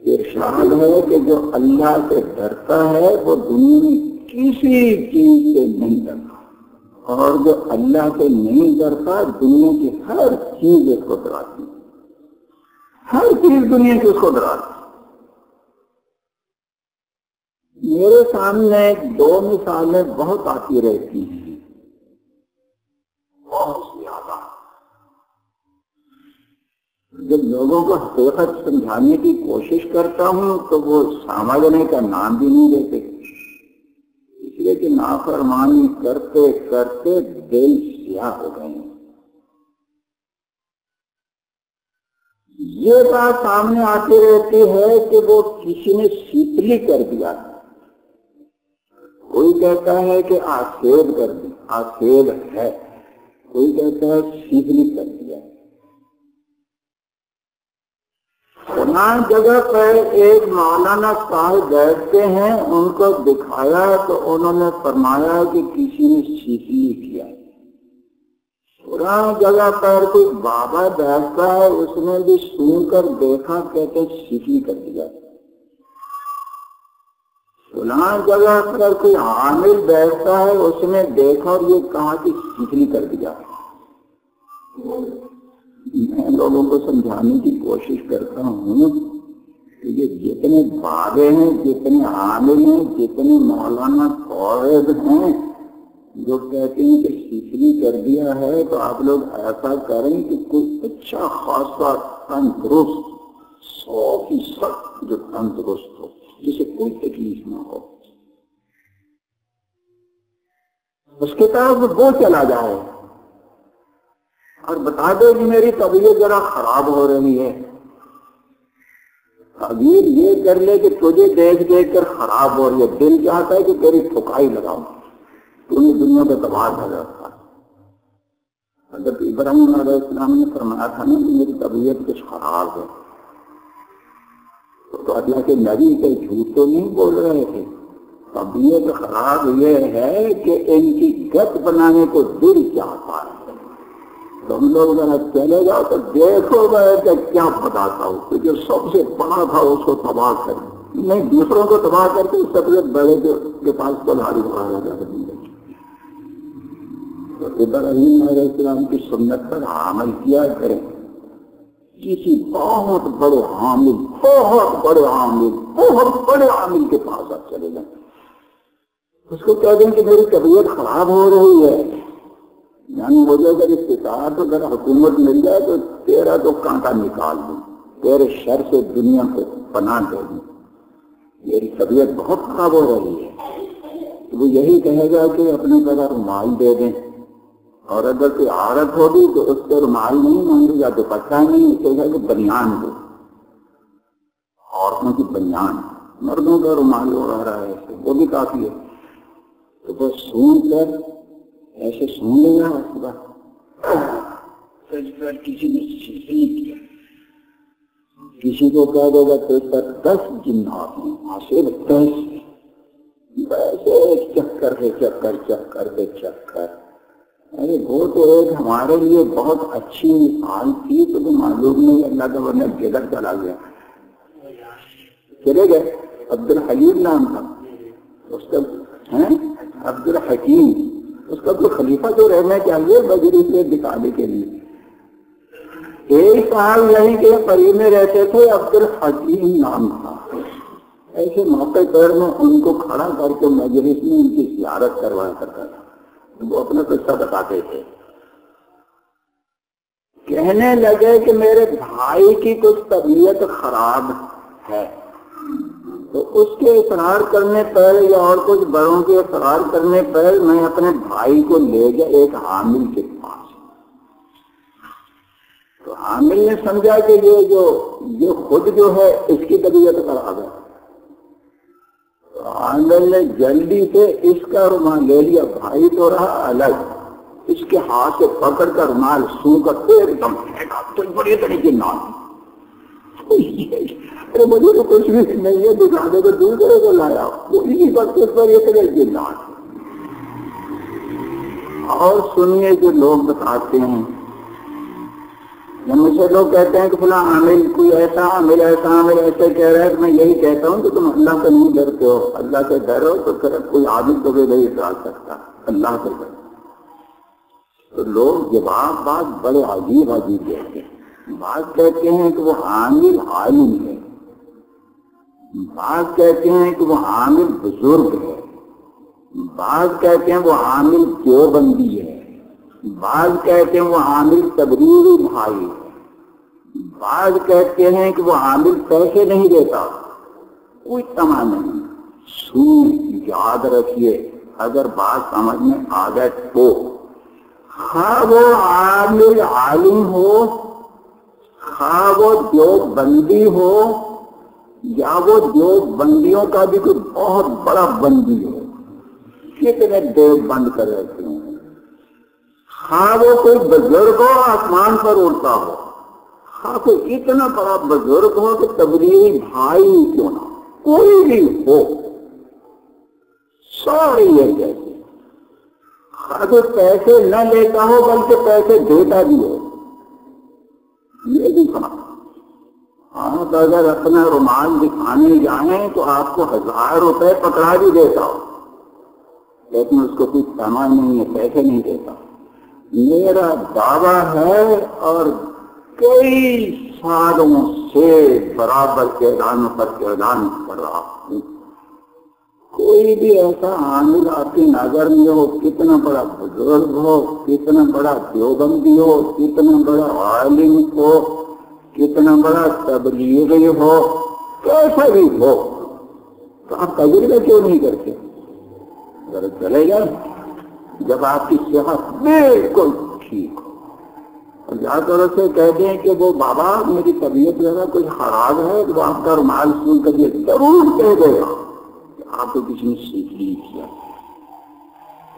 ارشاد ہے کہ جو اللہ سے ڈرتا ہے وہ دنیا میں کسی چیز سے نہیں ڈرتا، اور جو اللہ سے نہیں ڈرتا دنیا کی ہر چیز اس کو ڈراتی، ہر چیز دنیا کی اس کو ڈراتی۔ میرے سامنے دو مثالیں بہت آتی رہتی ہیں، بہت زیادہ۔ جب لوگوں کو حقیقت سمجھانے کی کوشش کرتا ہوں تو وہ سمجھنے کا نام بھی نہیں دیتے، اس لیے کہ نافرمانی کرتے کرتے دل سیاہ ہو گئے ہیں۔ یہ بات سامنے آتی رہتی ہے کہ وہ کسی نے سیپلی کر دیا، کوئی کہتا ہے کہ آسیب کر دی، آسیب ہے، کوئی کہتا ہے سیپلی کر دیا۔ فلاں جگہ پر ایک مولانا صاحب بیٹھتے ہیں، ان کو دکھایا تو انہوں نے فرمایا کہ کسی نے سیپلی کیا۔ فلاں جگہ پر کوئی بابا بیٹھتا ہے، اس نے بھی سن کر دیکھا، کہتے ہیں سیپلی کر دیا۔ فلاں جگہ پر کوئی عامل بیٹھتا ہے، اس نے دیکھا اور یہ کہا کہ سیپلی کر دیا۔ میں لوگوں کو سمجھانے کی کوشش کرتا ہوں کہ یہ جتنے بابے ہیں، جتنے عامل ہیں، جتنے مولانا قائد ہیں جو کہتے ہیں کہ سیپلی کر دیا ہے، تو آپ لوگ ایسا کریں کہ کوئی اچھا خاصا تندرست 100% جو تندرست ہو، جسے کوئی تکلیف نہ ہو، اس کے طرف وہ چلا جائے اور بتا دے کہ میری طبیعت ذرا خراب ہو رہی ہے۔ تعبیر یہ کر لے کہ تجھے دیکھ دیکھ کر خراب ہو رہی ہے، دل چاہتا ہے کہ تیری ٹھکائی لگاؤں، تو نے دنیا کا تباہ کر رکھا۔ حضرت ابراہیم علیہ السلام نے فرمایا تھا نا کہ میری طبیعت کچھ خراب ہے، تو اللہ کے نبی کے جھوٹ تو نہیں بول رہے تھے۔ طبیعت خراب یہ ہے کہ ان کی گت بنانے کو دل چاہتا ہے۔ تم لوگ ذرا چلے جاؤ تو دیکھو گئے کہ کیا بتاتا ہوں کہ جو سب سے بڑا تھا اس کو تباہ کر، نہیں دوسروں کو تباہ کر کے سب سے بڑے کے پاس بلہاری بڑھایا جا رہی ہے۔ تو ابراہیم علیہ السلام کی سنت پر عمل کیا کریں۔ کسی بہت بڑے عامل، بہت بڑے عامل، بہت بڑے عامل کے پاس آپ چلے جائیں، اس کو کہہ دیں کہ میری طبیعت خراب ہو رہی ہے، یعنی مجھے اگر استطاعت اگر حکومت مل جائے تو تیرا تو کانٹا نکال دوں، تیرے شر سے دنیا کو پناہ دے دوں، میری طبیعت بہت خراب ہو رہی ہے۔ تو وہ یہی کہے گا کہ اپنے بغیر رومال دے دیں، اور اگر کوئی عورت ہوگی تو اس کو رومال نہیں مانگے یا دوپٹہ نہیں، کہے گا کہ بنیان دو، عورتوں کی بنیان، مردوں کا رومال ہو رہا ہے وہ بھی کافی ہے۔ تو وہ سن کر ایسے سن لیا، کسی نے سیپلی کیا، کسی کو کہہ دے گا تو 10 جنات ہیں، آصف 10 ویسے چکر ہے، چکر چکر پہ چکر۔ ارے وہ تو ایک ہمارے لیے بہت اچھی مثال تھی، تو وہ معلوم نہیں اللہ کا ورنہ جدھر چلا گیا، چلے گئے۔ عبد الحلیم نام تھا اس کا، عبد الحکیم، اس کا کوئی خلیفہ تو رہنا چاہیے مجلس میں دکھانے کے لیے۔ ایک سال یہیں کے قریب میں رہتے تھے، عبد الحکیم نام تھا۔ ایسے موقع پر میں ان کو کھڑا کر کے مجلس میں ان کی زیارت کروایا کرتا تھا، وہ اپنا قصہ بتاتے تھے۔ کہنے لگے کہ میرے بھائی کی کچھ طبیعت خراب ہے، تو اس کے اصرار کرنے پر یا اور کچھ بڑوں کے اصرار کرنے پر میں اپنے بھائی کو لے گیا ایک عامل کے پاس۔ تو عامل نے سمجھا کہ یہ خود جو ہے اس کی طبیعت خراب ہے، تو عامل نے جلدی سے اس کا رومال لے لیا، بھائی تو رہا الگ، اس کے ہاتھ سے پکڑ کر رومال سو کر ایک دم پھینکا، تو بڑے طریقے نام مجھے تو کچھ بھی نہیں ہے، دکھانے کو دوسرے کو لایا، وہ اسی وقت اس پر یہ طرح جنات۔ اور سنیے جو لوگ بتاتے ہیں جب مجھے لوگ کہتے ہیں کہ فلاں عامل کوئی ایسا عامل ایسا عامل ایسے کہہ رہا ہے تو میں یہی کہتا ہوں کہ تم اللہ سے نہیں ڈرتے ہو. اللہ سے ڈرو تو پھر کوئی عامل کو بھی نہیں ڈال سکتا, اللہ سے ڈرو. تو لوگ جواب بات بڑے عجیب عجیب دیتے ہیں. بعض کہتے ہیں کہ وہ عامل عالم ہے, بعض کہتے ہیں کہ وہ عامل بزرگ ہے, بعض کہتے ہیں وہ عامل دیوبندی ہے, بعض کہتے ہیں وہ عامل تبلیغی بھائی ہے, بعض کہتے ہیں کہ وہ عامل پیسے نہیں دیتا. کوئی تمام نہیں. سود یاد رکھیے, اگر بات سمجھ میں آ گئے تو خواہ وہ عامل عالم ہو, خواہ وہ دیوبندی ہو, یا وہ دیوبندیوں کا بھی کوئی بہت بڑا بندی ہو, کتنے دیوبند کر رہتے ہیں. خواہ وہ کوئی بزرگ ہو آسمان پر اڑتا ہو, خواہ کوئی اتنا بڑا بزرگ ہو کہ تبلیغی بھائی کیوں نہ, کوئی بھی ہو, سوری ہے کہتے. خواہ کوئی پیسے نہ لیتا ہو بلکہ پیسے دیتا بھی ہو, یہ بھی کہا. آپ اگر اپنا رومال دکھانے جائیں تو آپ کو 1000 روپے پکڑا بھی دیتا ہو, لیکن اس کو کوئی سامان نہیں ہے, پیسے نہیں دیتا. میرا دعویٰ ہے اور کئی سالوں سے برابر کے اعلان پر اعلان کر رہا ہوں, کوئی بھی ایسا عامل آپ کی نظر میں ہو, کتنا بڑا بزرگ ہو, کتنا بڑا دیوبندی ہو, کتنا بڑا عالم ہو, کتنا بڑا تبلیغی ہو, کیسا بھی ہو, تو آپ تجربہ کیوں نہیں کرتے؟ ذرا چلے گا جب آپ کی صحت بالکل ٹھیک ہو, اور جا کر اسے کہہ دیں کہ وہ بابا میری طبیعت ذرا کچھ خراب ہے, تو آپ کا رومال سن کر یہ ضرور کہہ دے گا آپ کو کسی نے سیکھ لی کیا.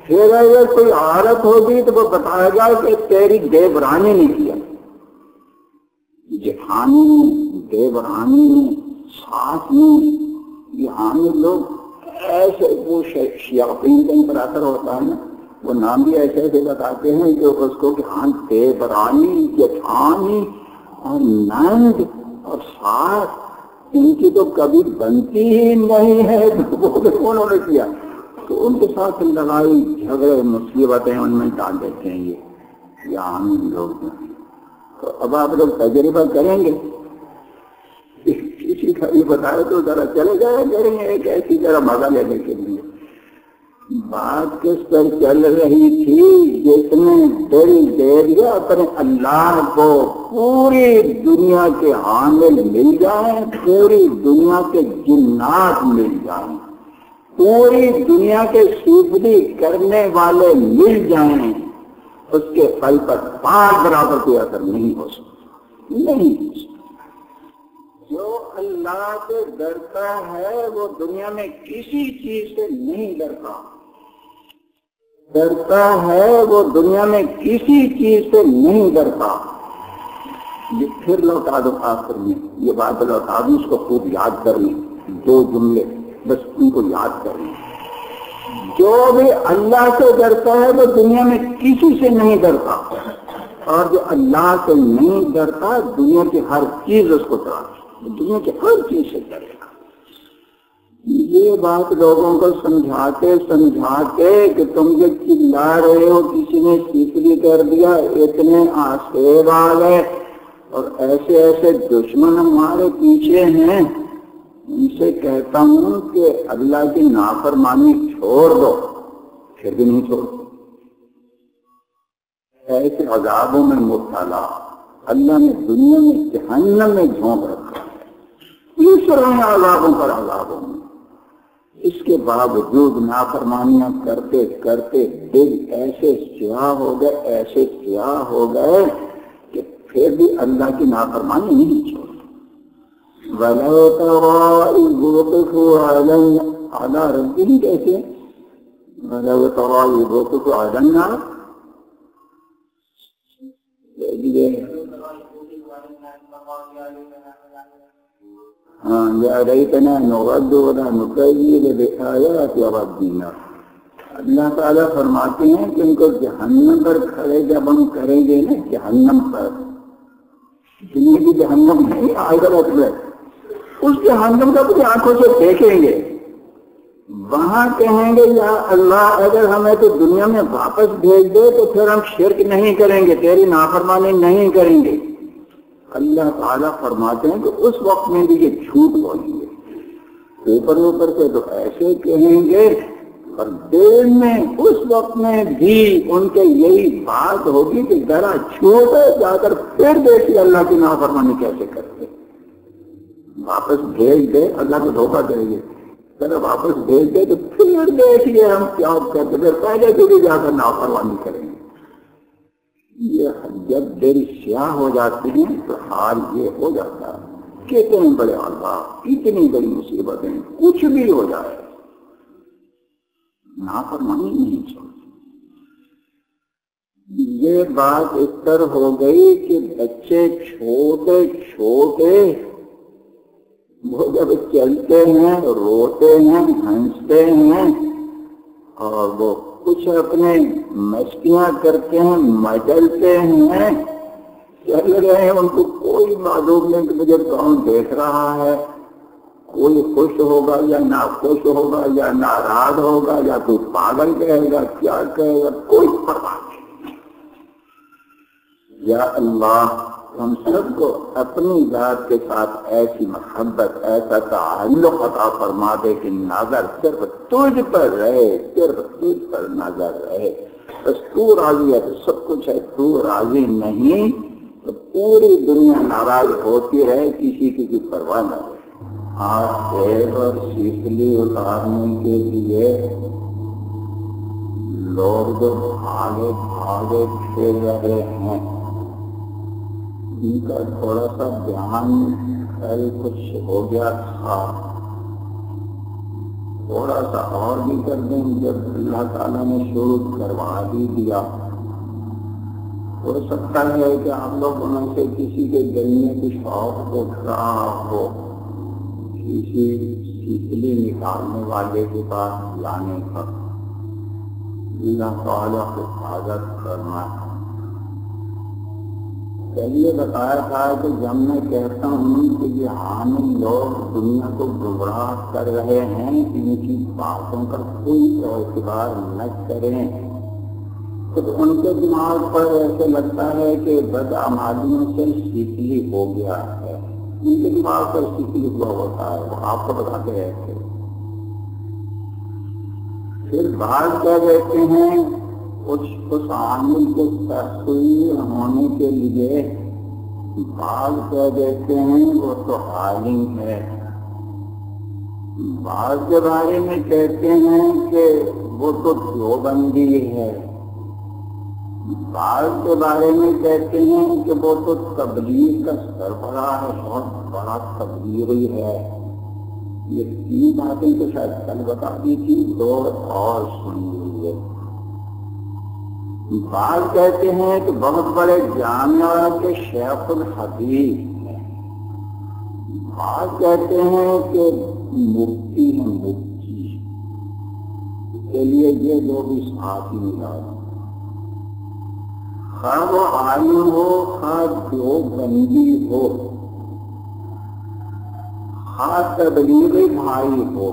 پھر اگر کوئی عورت ہوگی تو وہ بتائے گا کہ تیری دیورانی نے کیا. جٹھانی, دیورانی, ساس میں, یہ عام لوگ ایسے وہ شیاطین کا پر اثر ہوتا ہے نا, وہ نام بھی ایسے ایسے بتاتے ہیں کہ اس کو کہ ہاں دیورانی, جٹھانی اور نند اور ساس, ان کی تو کبھی بنتی ہی نہیں ہے, انہوں نے کیا تو ان کے ساتھ لڑائی جھگڑے مصیبتیں ان میں ڈال دیتے ہیں. یہ عام لوگ ہیں. تو اب آپ لوگ تجربہ کریں گے, کسی کا بھی بتایا تو ذرا چلے جایا کریں گے ایک ایسی طرح مزہ لینے کے لیے. بات کس پر چل رہی تھی, جس نے دل دے دیا اپنے اللہ کو, پوری دنیا کے عامل مل جائیں, پوری دنیا کے جنات مل جائیں, پوری دنیا کے سوفلی کرنے والے مل جائیں, اس کے پل پر 5 برابر کوئی اثر نہیں ہو سکتا, نہیں ہو سکتا. جو اللہ سے ڈرتا ہے وہ دنیا میں کسی چیز سے نہیں ڈرتا, ڈرتا ہے وہ دنیا میں کسی چیز سے نہیں ڈرتا. یہ پھر لوٹا دو آخر میں, یہ بات لوٹا دو, اس کو خوب یاد کر لیں, 2 جملے بس ان کو یاد کر لیں. جو بھی اللہ سے ڈرتا ہے وہ دنیا میں کسی سے نہیں ڈرتا, اور جو اللہ سے نہیں ڈرتا دنیا کی ہر چیز اس کو ڈراتی, دنیا کی ہر چیز سے ڈرے گا. یہ بات لوگوں کو سمجھاتے سمجھاتے کہ تم جو چلا رہے ہو کسی نے سیکری کر دیا, اتنے آسیب آ گئے, اور ایسے ایسے دشمن ہمارے پیچھے ہیں, ان سے کہتا ہوں کہ اللہ کی نافرمانی چھوڑ دو, پھر بھی نہیں چھوڑ. ایسے عذابوں میں مبتلا اللہ نے دنیا میں جہنم میں جھونک رکھا ہے, تیسرے عذابوں پر عذابوں میں. اس کے باوجود نافرمانیاں کرتے کرتے دل ایسے سیاہ ہو گئے, ایسے سیاہ ہو گئے کہ پھر بھی اللہ کی نافرمانی نہیں چھوڑی. وَلَوْ تَرَىٰ إِذْ وُقِفُوا عَلَىٰ رَبِّهِمْ, کیسے وَلَوْ تَرَىٰ إِذْ وُقِفُوا عَلَىٰ النَّارِ, يَا لَيْتَنَا نُرَدُّ وَلَا نُكَذِّبَ بِآيَاتِ رَبِّنَا. اللہ تعالیٰ فرماتے ہیں کہ ان کو جہنم پر کھڑے جب ہم کریں گے نا, جہنم پر زندگی جہنم نہیں آخرت میں، اس جہنم کو اپنی آنکھوں سے دیکھیں گے، وہاں کہیں گے یا اللہ اگر ہمیں تو دنیا میں واپس بھیج دے تو پھر ہم شرک نہیں کریں گے، تیری نافرمانی نہیں کریں گے۔ اللہ تعالیٰ فرماتے ہیں کہ اس وقت میں بھی یہ جھوٹ بولیں گے، اوپر سے تو ایسے کہیں گے، اور دل میں اس وقت میں بھی ان کے یہی بات ہوگی کہ ذرا چھوٹے جا کر پھر دیکھیے اللہ کی نافرمانی کیسے کرتے، واپس بھیج دے، اللہ کو دھوکہ دے گے، ذرا واپس بھیج دے تو پھر دیکھیے ہم کیا کرتے، پھر پہلے سے بھی جا کر نافرمانی کریں گے۔ یہ جب دل سیاہ ہو جاتی ہیں تو حال یہ ہو جاتا ہے، کتنے بڑے عذاب، کتنی بڑی مصیبتیں، کچھ بھی ہو جائے نافرمانی نہیں چھوڑتی۔ یہ بات اس طرح ہو گئی کہ بچے چھوٹے چھوٹے وہ جب چلتے ہیں، روتے ہیں، ہنستے ہیں، اور وہ کچھ اپنے مستیاں کرتے ہیں، مچلتے ہیں، چل رہے ہیں، ان کو کوئی معلوم نہیں کہ مجھے کون دیکھ رہا ہے، کوئی خوش ہوگا یا ناخوش ہوگا یا ناراض ہوگا یا کوئی پاگل کہے گا، کیا کہے گا، کوئی پرواہ نہیں۔ یا اللہ ہم سب کو اپنی ذات کے ساتھ ایسی محبت، ایسا تعلق عطا فرما دے کہ نظر صرف تجھ پر رہے، صرف تجھ پر نظر رہے، بس تو راضی ہے تو سب کچھ ہے، تو راضی نہیں تو پوری دنیا ناراض ہوتی رہے، کسی کی پرواہ نہ رہے۔ ہاتھ ٹیپ اور سیکلی اتارنے کے لیے لوگ بھاگے بھاگے پھر رہے ہیں، ان کا تھوڑا سا دھیان کل کچھ ہو گیا تھا، تھوڑا سا اور بھی کر دیں، جب اللہ تعالیٰ نے شروع کروا بھی دیا، ہو سکتا ہے کہ آپ لوگوں میں سے کسی کے دل میں کچھ شوق اٹھ رہا ہو کسی سیکلی نکالنے والے کے پاس لانے کا۔ اللہ تعالیٰ حفاظت کرنا۔ پہلے بتایا تھا کہ جب میں کہتا ہوں کہ یہ حامل لوگ دنیا کو گمراہ کر رہے ہیں، ان کی باتوں کا کوئی اعتبار نہ کریں، تو ان کے دماغ پر ایسے لگتا ہے کہ بدعمالیوں سے سیکلی ہو گیا ہے، ان کے دماغ پر سیکلی ہوا ہوتا ہے، وہ آپ کو بتاتے رہتے۔ پھر بعض کہہ دیتے ہیں اس عامل کے تصویر ہونے کے لیے، بعض کہہ دیتے ہیں وہ تو عالم ہے، بعض کے بارے میں کہتے ہیں کہ وہ تو دیوبندی ہے، بعض کے بارے میں کہتے ہیں کہ وہ تو تبلیغ کا سربراہ ہے، بہت بڑا تبلیغی ہے۔ یہ تین باتیں تو شاید کل بتا دی تھی، دو اور سن لیجیے۔ بعض کہتے ہیں کہ بہت بڑے جامعہ کے شیخ الحدیث ہیں، بعض کہتے ہیں کہ مفتی ہیں، مفتی کے لیے یہ دو بھی ساتھ ہی ملا، خواہ وہ عالم ہو، خواہ دیوبندی ہو، خواہ تبلیغی بھائی ہو،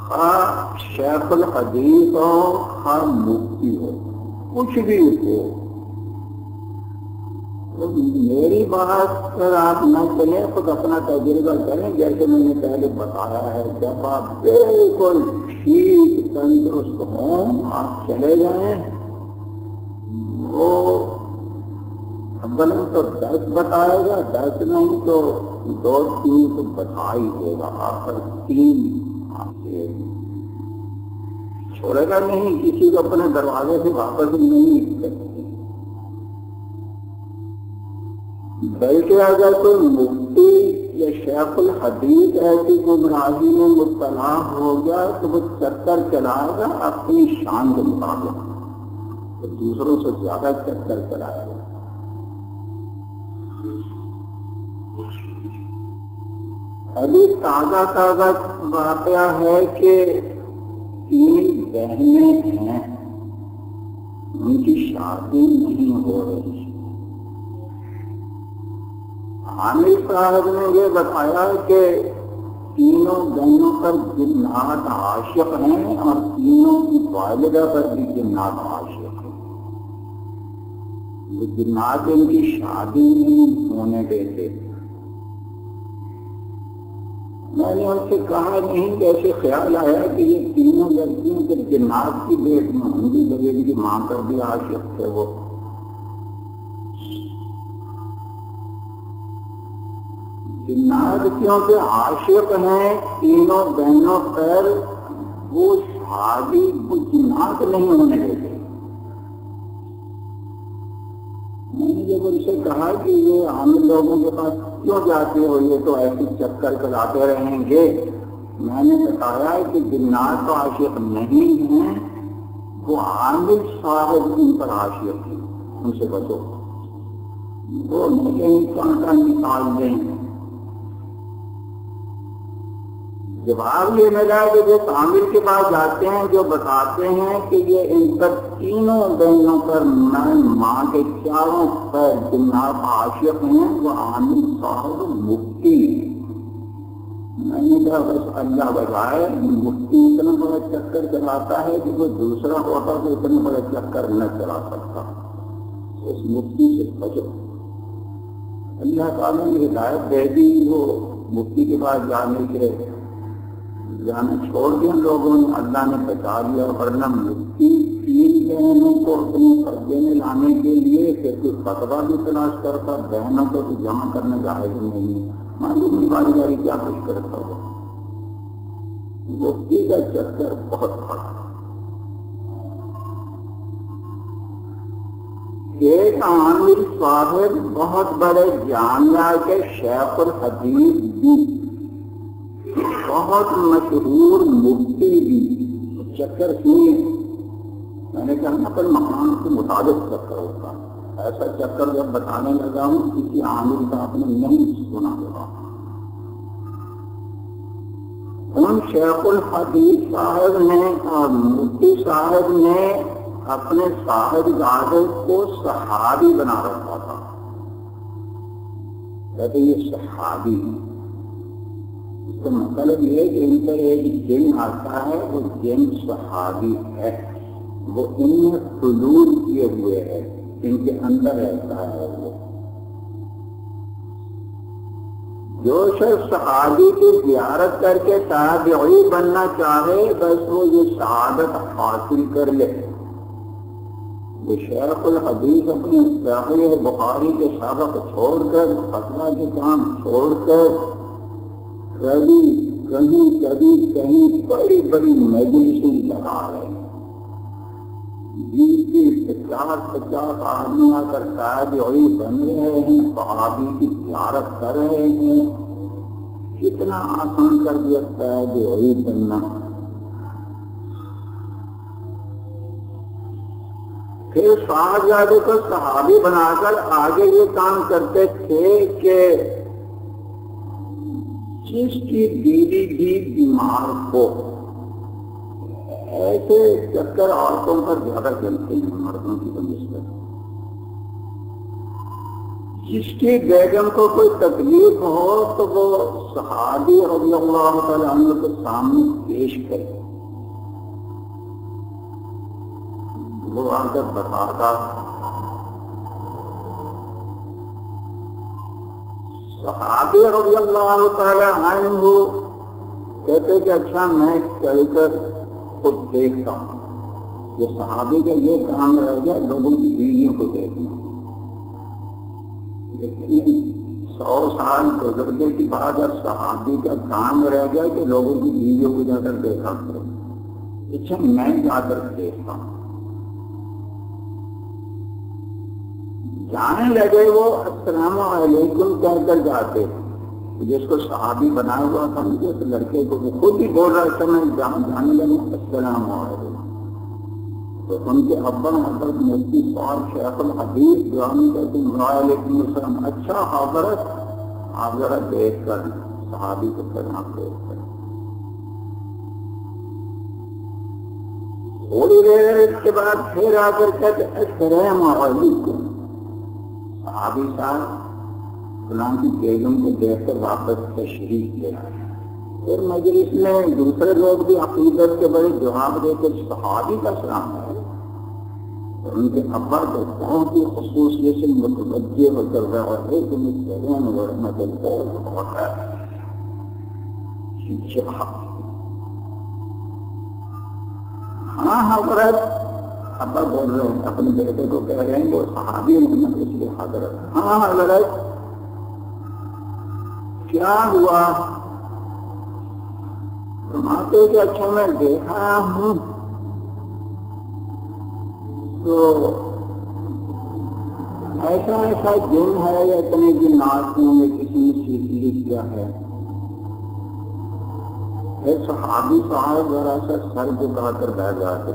خواہ شیخ الحدیث ہو، خواہ مفتی ہو، کچھ بھی ہو، تو میری بات پر آپ نہ چلیں، خود اپنا تجربہ کریں۔ جیسے میں نے پہلے بتایا ہے، جب آپ بالکل ٹھیک تندرست ہوں آپ چلے جائیں، وہ اول تو 10 بتائے گا، 10 نہیں تو 2-3 تو بتا ہی دے گا، آپ پر 3 چھوڑے گا نہیں، کسی کو اپنے دروازے سے واپس نہیں کرتے۔ بلکہ اگر کوئی مفتی یا شیخ الحدیث ایسی گمراہی میں مبتلا ہو گیا تو وہ چکر چلائے گا اپنی شان کے مطابق، تو دوسروں سے زیادہ چکر چلائے گا۔ ابھی تازہ واقعہ ہے کہ 3 بہنیں ہیں، ان کی شادی نہیں ہو رہی، عامر صاحب نے یہ بتایا کہ تینوں بہنوں پر جنات عاشق ہیں اور تینوں کی والدہ پر بھی جنات عاشق ہیں. وہ جنات ان کی شادی نہیں ہونے دیتے. میں نے ان سے کہا نہیں، جیسے خیال آیا کہ یہ تینوں لڑکیوں کے جنات کی بیٹ میں ہوں گی، لگے گی ماں پر بھی عاشق تھے وہ. جنات کیونکہ عاشق ہیں تینوں بہنوں پر، وہ شادی کو جنات نہیں ہونے دیتے. میں نے جب ان سے کہا کہ یہ عام لوگوں کے پاس کیوں جاتے ہو، یہ تو ایسے چکر چلاتے رہیں گے. میں نے بتایا کہ جنات تو عاشق نہیں ہیں، وہ عامل صاحب ان پر عاشق ہیں، ان سے بچو. وہ کہیں کانٹا نکال دیں. جواب یہ ملا کہ جو عامل کے پاس جاتے ہیں جو بتاتے ہیں کہ یہ ان پر تینوں بہنوں پر میں ماں کے چاروں پر جنات عاشق ہیں، وہ عامل صاحب مفتی. میں نے کہا بس اللہ بجائے مفتی اتنا بڑا چکر چلاتا ہے کہ وہ دوسرا ہوتا تو اتنا بڑا چکر نہ چلا سکتا. اس مفتی سے بچو. اللہ تعالیٰ نے ہدایت دے دی، وہ مفتی کے پاس جانا چھوڑ دیا لوگوں نے، اللہ نے بچا لیا. ورنہ مفتی تین بہنوں کو اپنے قبضے میں لانے کے لیے پھر کوئی فتویٰ بھی تلاش کرتا، بہنوں کو تو جمع کرنے جائز نہیں. معلوم نہیں باری باری کیا کچھ کرتا ہو. مفتی کا چکر بہت بڑا. ایک عامل صاحب بہت بڑے جامعہ کے شیخ الحدیث بھی، بہت مشہور مفتی بھی. چکر سنیے، میں نے کہا اپنے مقام کے مطابق چکر ہوتا. ایسا چکر جب بتانے لگا ہوں کسی عامل کا آپ نے نہیں سنا ہوگا. ان شیخ الحدیث صاحب نے اور مفتی صاحب نے اپنے صاحب زادے کو صحابی بنا رکھا تھا. کہتے یہ صحابی، اس کا مطلب یہ کہ ان پر ایک جن آتا ہے، وہ جن صحابی ہے، وہ ان میں حلول کیے ہوئے ہے، ان کے اندر رہتا ہے. وہ جو شخص صحابی کی زیارت کر کے تابعی بننا چاہے بس وہ یہ سعادت حاصل کر لے. وہ شیخ الحدیث اپنے صحیح بخاری کے سبق چھوڑ کر، فتویٰ کے کام چھوڑ کر، کہیں بڑی بڑی مجلسیں لگا رہے ہیں. 20-50 آدمی آ کر تابعی بن رہے ہیں، صحابی کی زیارت کر رہے ہیں. کتنا آسان کر دیا تابعی بننا. پھر صاحبزادے کو صحابی بنا کر آگے یہ کام کرتے تھے کہ جس کی بیوی بھی بیمار ہو، ایسے چکر عورتوں پر زیادہ چلتے ہیں مردوں کی بنسبت. جس کی بیگم کو کوئی تکلیف ہو تو وہ صحابی رضی اللہ تعالیٰ عنہ کے سامنے پیش کرے. وہ آ کر بتاتا، صحابی رضی اللہ تعالیٰ عنہ کہتے کہ اچھا میں چل کر خود دیکھتا ہوں. یہ صحابی کا یہ کام رہ گیا لوگوں کی بیویوں کو دیکھنا. لیکن 100 سال گزرنے کے بعد اب صحابی کا کام رہ گیا کہ لوگوں کی بیویوں کو جا کر دیکھا کرو. اچھا میں جا کر دیکھتا ہوں. جانے لگے وہ السلام علیکم کہہ کر جاتے. جس کو صحابی بنا ہوا تھا مجھے تو لڑکے کو خود ہی بول رہا تھا، میں جانے لگا السلام علیکم. تو ان کے ابا حضرت مفتی صاحب شیخ الحدیث جوانی کہتے ہیں وعلیکم السلام. اچھا حضرت آپ ذرا دیکھ کر صحابی کو سلام دیکھ کر. تھوڑی دیر اس کے بعد پھر آ کر کہتے السلام علیکم. صحابی صاحب فلاں کی بیگم کو دیکھ کر واپس تشریف لے آئے. پھر مجلس میں دوسرے لوگ بھی عقیدت کے بڑے جواب دے کر صحابی کا سلام ہے اور ان کے ابا کو بہت ہی خصوصیت سے متوجہ ہو کر رہا ہے کہ مجھے ورحمت اللہ بہت ہے. ہاں حضرت ابا بول رہے ہیں اپنے بیٹے کو کہہ رہے ہیں وہ صحابی محمد اس لیے حضرت. ہاں حضرت کیا ہوا؟ فرماتے کہ اچھا میں دیکھا ہوں تو ایسا جن ہے یا اتنے کی ناسوں میں کسی نے سیکھ کیا ہے. ایک صحابی صاحب ذرا سا سر جھکا کر بیٹھ جاتے.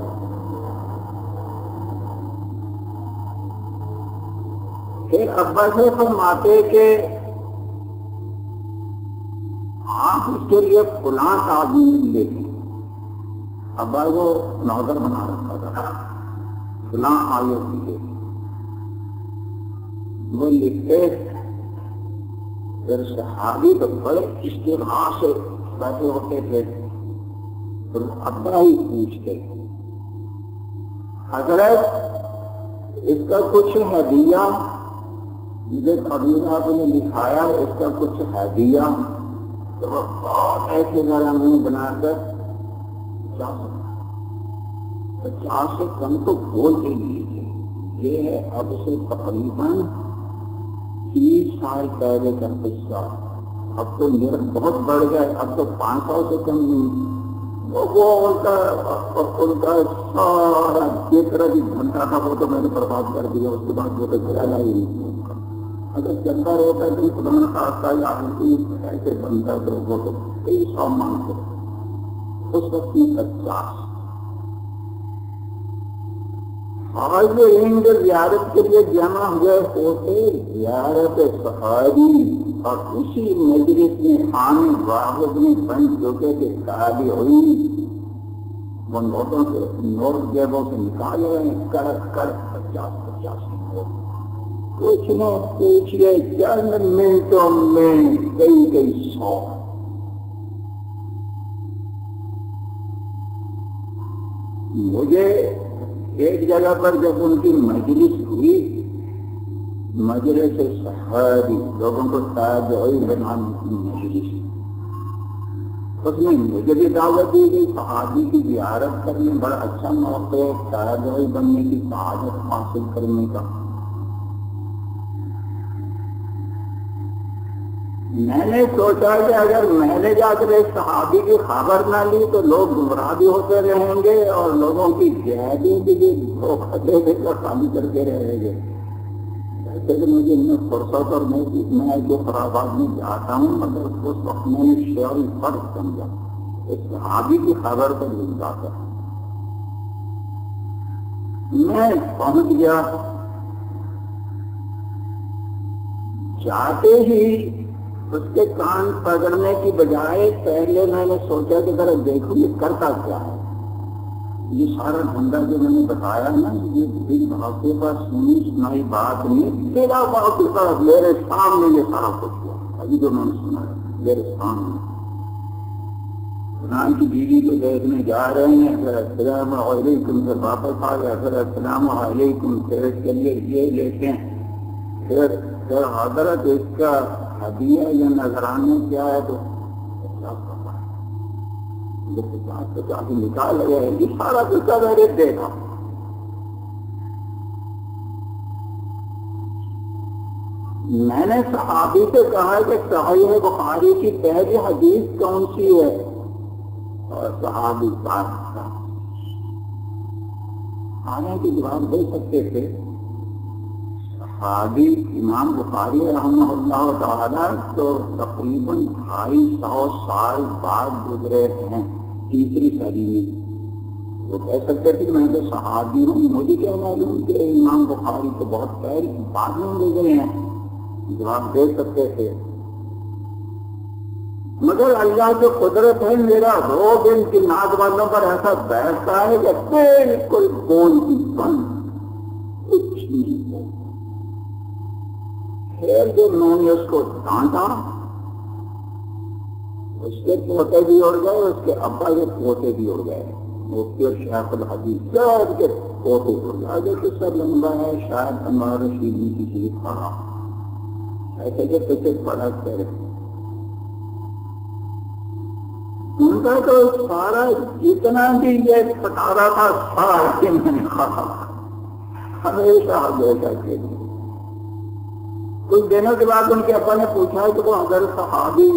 پھر ابا سے فرماتے کہ آپ اس کے لیے فلاں آدمی لیتے. ابا کو نوکر بنا رکھا تھا فلاں آیت لیے وہ لکھتے. پھر صحابی تو بڑے اشتہار سے بیٹھے ہوتے تھے اور ابا ہی پوچھتے حضرت اس کا کچھ ہدیہ مجھے قبیلہ آپ نے لکھایا اس کا کچھ ہدیہ. تو وہ بہت ایسے ذرا منہ بنا کر 50 سے کم تو بول کے لیے تھے. یہ ہے اب سے تقریباً 30 سال پہلے کا قصہ. اب تو میرا بہت بڑھ گیا. اب تو 500 سے کم نہیں. وہ ان کا سارا جس طرح کی گھنٹہ تھا وہ تو میں نے برباد کر دیا. اس کے بعد وہ تو گرانا ہی نہیں. اگر چلتا رہتا ہے تو خدا نے خاصا یا ایسے بنتا ہے تو وہ تو کئی 100 مانگتے. اس وقت میں 50 آج وہ ہند زیارت کے لیے جمع ہوئے ہوتے. زیارت صحابی اور اسی مجلس میں خانے واحد میں بند چکے کے شادی ہوئی. وہ نوٹوں سے نوٹ جیبوں سے نکال رہے ہیں کڑک کڑک 50 نوٹ. کچھ نہ پوچھئے چند منٹوں میں کئی 100. مجھے ایک جگہ پر جب ان کی مجلس ہوئی مجلس صحابی لوگوں کو تاج ہوئی بنانے کی مجلس اس میں مجھے بھی دعوت دی گئی. صحابی کی زیارت کرنے بڑا اچھا موقع ہے تاج ہوئی بننے کی سعادت حاصل کرنے کا. میں نے سوچا کہ اگر میں نے جا کر ایک صحابی کی خبر نہ لی تو لوگ گمراہ بھی ہوتے رہیں گے اور لوگوں کی جہادیں بھی دھوکہ دے دے کر خالی کرتے رہیں گے. ایسے کہ مجھے ان میں فرصت اور میں جو خرابات میں جاتا ہوں مگر اس وقت میں نے شعری فرق سمجھا ایک صحابی کی خبر پر ملتا تھا. میں پہنچ گیا. جاتے ہی اس کے کان پکڑنے کی بجائے پہلے میں نے سوچا کہ ذرا دیکھو یہ کرتا کیا ہے. یہ سارا دھندا جو میں نے بتایا نا یہ دل بھاگ کے پاس سنی سنائی بات نہیں تیرا بات کے پاس میرے سامنے یہ سارا کچھ ہوا. ابھی جو میں نے سنا میرے سامنے قرآن کی بیوی کو دیکھنے جا رہے ہیں. پھر السلام علیکم سے واپس آ گیا. پھر السلام علیکم پھر کے لیے یہ لیتے ہیں. پھر حضرت اس کا ہدیہ یا نذرانے کیا ہے تو 50 نکال گیا ہے. یہ سارا کچھ میرے دیکھا. میں نے صحابی سے کہا کہ صحیح بخاری کی پہلی حدیث کون سی ہے اور صحابی بات آنے کی جواب دے سکتے تھے. صحابی امام بخاری رحمہ اللہ تعالیٰ تو تقریباً 250 سال بعد گزرے ہیں 3ری صدی میں. وہ کہہ سکتے تھے کہ میں تو صحابی ہوں مجھے کیا معلوم کہ امام بخاری تو بہت پہلے بعد میں گزرے ہیں. جواب دے سکتے تھے مگر اللہ کی قدرت ہے. میرا روب ان کی ناز والوں پر ایسا بیٹھتا ہے کہ بالکل بول کی بند کچھ نہیں. پھر جو میں نے اس کو ڈانٹا، اس کے پوتے بھی اڑ گئے، اس کے ابا کے پوتے بھی اڑ گئے، مفتی اور شیخ الحدیث سب کے پوتے اڑ گئے۔ آگے تو سب لمبا ہے، شاید ہمارا رشید کی چیز پڑا ایسے کہ پیچھے پڑا کرے۔ ان کا تو سارا جتنا بھی یہ پٹارا تھا سارے میں نے کھایا، ہمیشہ ہمیشہ کے لیے۔ کچھ دنوں کے بعد ان کے ابا نے پوچھا کہ وہ حضرت صحابی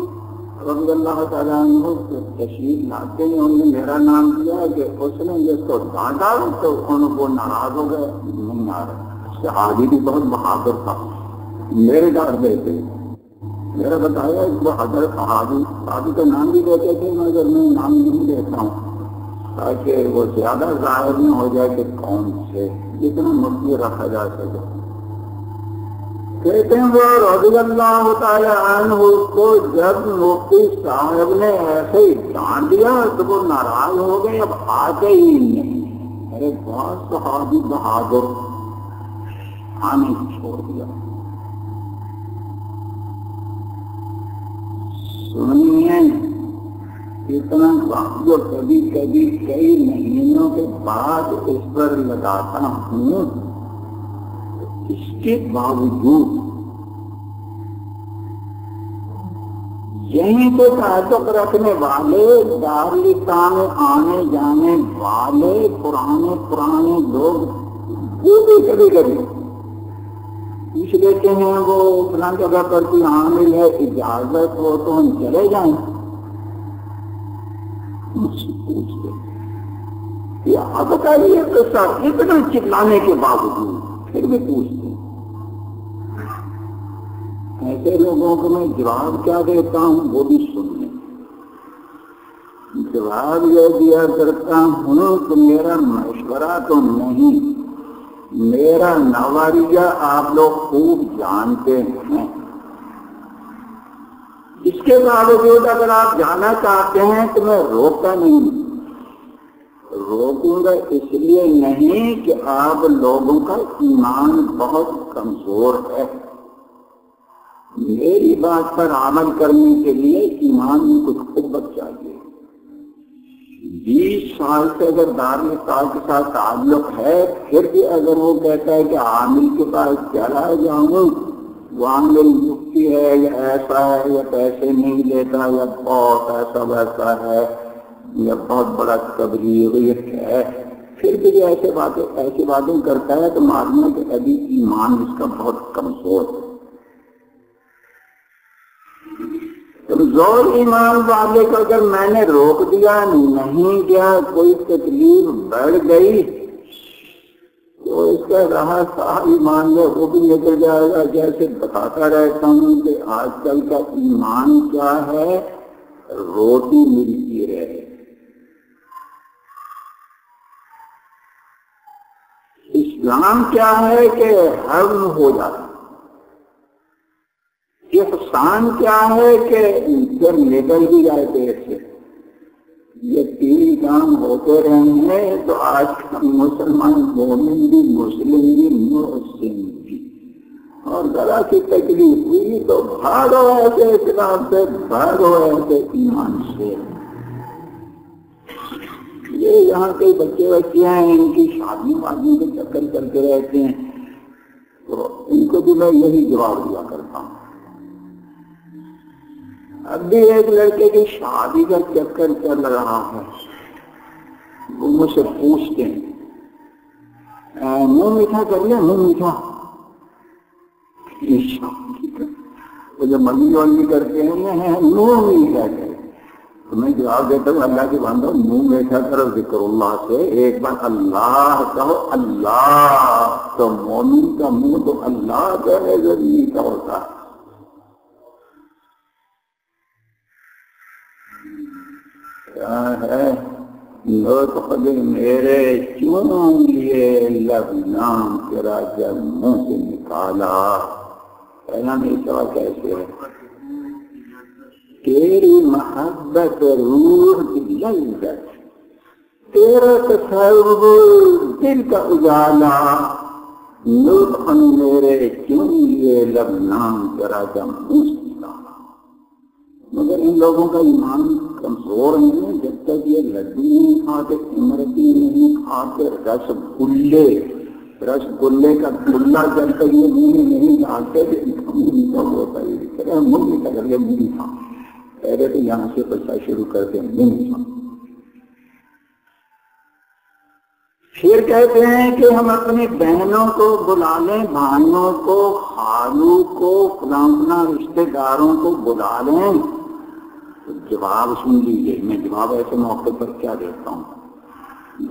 رضی اللہ تعالیٰ عنہ تشریف لاتے ہیں، انہوں نے میرا نام دیا کہ اس نے جس کو ڈانٹا تو ان کو ناراض ہو گئے۔ نہیں ناراض، صحابی بھی بہت بہادر تھا، میرے ڈانٹ دیتے، میرا بتایا وہ حضرت صحابی کا نام بھی دیتے تھے، مگر میں نام نہیں دیتا ہوں تاکہ وہ زیادہ ظاہر نہ ہو جائے کہ کون سے، جتنا مفتی رکھا جا سکے۔ کہتے ہیں وہ رضی اللہ تعالیٰ عنہ کو جب مفتی صاحب نے ایسے ہی ڈانٹ دیا تو وہ ناراض ہو گئے، اب آتے ہی نہیں۔ ارے بہت صحابی بہادر، آنے چھوڑ دیا۔ سنیے اتنا جو کبھی کبھی کئی مہینوں کے بعد اس پر لگاتا ہوں، اس کے باوجود یہیں کو تعلق رکھنے والے، دارالاسلام میں آنے جانے والے پرانے لوگ وہ بھی کبھی کبھی پوچھ لیتے ہیں وہ فلاں جگہ پر کوئی عامل ہے، اجازت ہو تو ہم چلے جائیں، مجھ سے پوچھتے کہ آپ بتائیے قصہ، اتنا چلانے کے باوجود پھر بھی پوچھتے ہیں۔ ایسے لوگوں کو میں جواب کیا دیتا ہوں وہ بھی سن لیں۔ جواب یہ دیا کرتا ہوں کہ میرا مشورہ تو نہیں، میرا نظریہ آپ لوگ خوب جانتے ہیں، اس کے باوجود اگر آپ جانا چاہتے ہیں تو میں روکتا نہیں، روکوں گا اس لیے نہیں کہ آپ لوگوں کا ایمان بہت کمزور ہے، میری بات پر عمل کرنے کے لیے ایمان میں کچھ قوت چاہیے۔ 20 سال سے اگر دارالاسلام کے ساتھ تعلق ہے، پھر بھی اگر وہ کہتا ہے کہ عامل کے پاس چلا جاؤں، وہ عامل مفتی ہے یا ایسا ہے یا پیسے نہیں لیتا یا بہت ایسا ویسا ہے یا بہت بڑا تبلیغی ہے، پھر بھی ایسی باتیں کرتا ہے تو معلوم ہے کہ ابھی ایمان اس کا بہت کمزور ہے۔ کمزور ایمان والے کو اگر میں نے روک دیا، نہیں گیا، کوئی تکلیف بڑھ گئی تو اس کا رہا صاحب ایمان میں وہ بھی نکل جائے گا۔ جیسے بتاتا رہتا ہوں کہ آج کل کا ایمان کیا ہے، روٹی ملتی رہے، اسلام کیا ہے کہ ہضم ہو جاتا، احسان کیا ہے کہ جب نکل بھی جائے پیٹ سے۔ یہ 3 کام ہوتے رہے ہیں تو آج کا مسلمان مومن بھی، مسلم بھی، محسن بھی، اور ذرا سی تکلیف ہوئی تو بھاگو ایسے اسلام سے، بھاگو ایسے ایمان سے۔ یہ یہاں کے بچے ہیں، ان کی شادی وادی کے چکر چلتے رہتے ہیں، تو ان کو بھی میں یہی جواب دیا کرتا ہوں۔ اب بھی ایک لڑکے کی شادی کا چکر چل رہا ہے، وہ مجھ سے پوچھتے ہیں منہ میٹھا کر لیں، منہ میٹھا، وہ جو منگی وانگی کرتے ہیں منہ میٹھا کرے، تو میں جواب دیتا ہوں اللہ کے بندو منہ میٹھا کرو ذکر اللہ سے، ایک بار اللہ کہو، اللہ تو مومن کا منہ تو اللہ کہنے سے میٹھا ہوتا ہے۔ کیا ہے لطف میرے چون لیے لب نام تیرا جب منہ سے نکالا، پہلا میٹھا کیسے ہے، تیری محبت روح کی لذت، تیرا تصور دل کا اجالا، لطف میرے کیوں یہ لب نام کرا جب مسکرا. مگر ان لوگوں کا ایمان کمزور نہیں ہے. جب تک یہ لڈو نہیں کھاتے، امرتی نہیں کھاتے، رس گلے کا گلا جب تک یہ منہ میں نہیں ڈالتے ہوتا ہے منہ میں کر یہ منہ تھا. پہلے تو یہاں سے پیسہ شروع کرتے ہیں منہ تھا. پھر کہتے ہیں کہ ہم اپنی بہنوں کو بلا لیں، بھائیوں کو، خالو کو، فلاں فلاں رشتے داروں کو بلا لیں. تو جواب سن لیجیے. میں جواب ایسے موقع پر کیا دیتا ہوں؟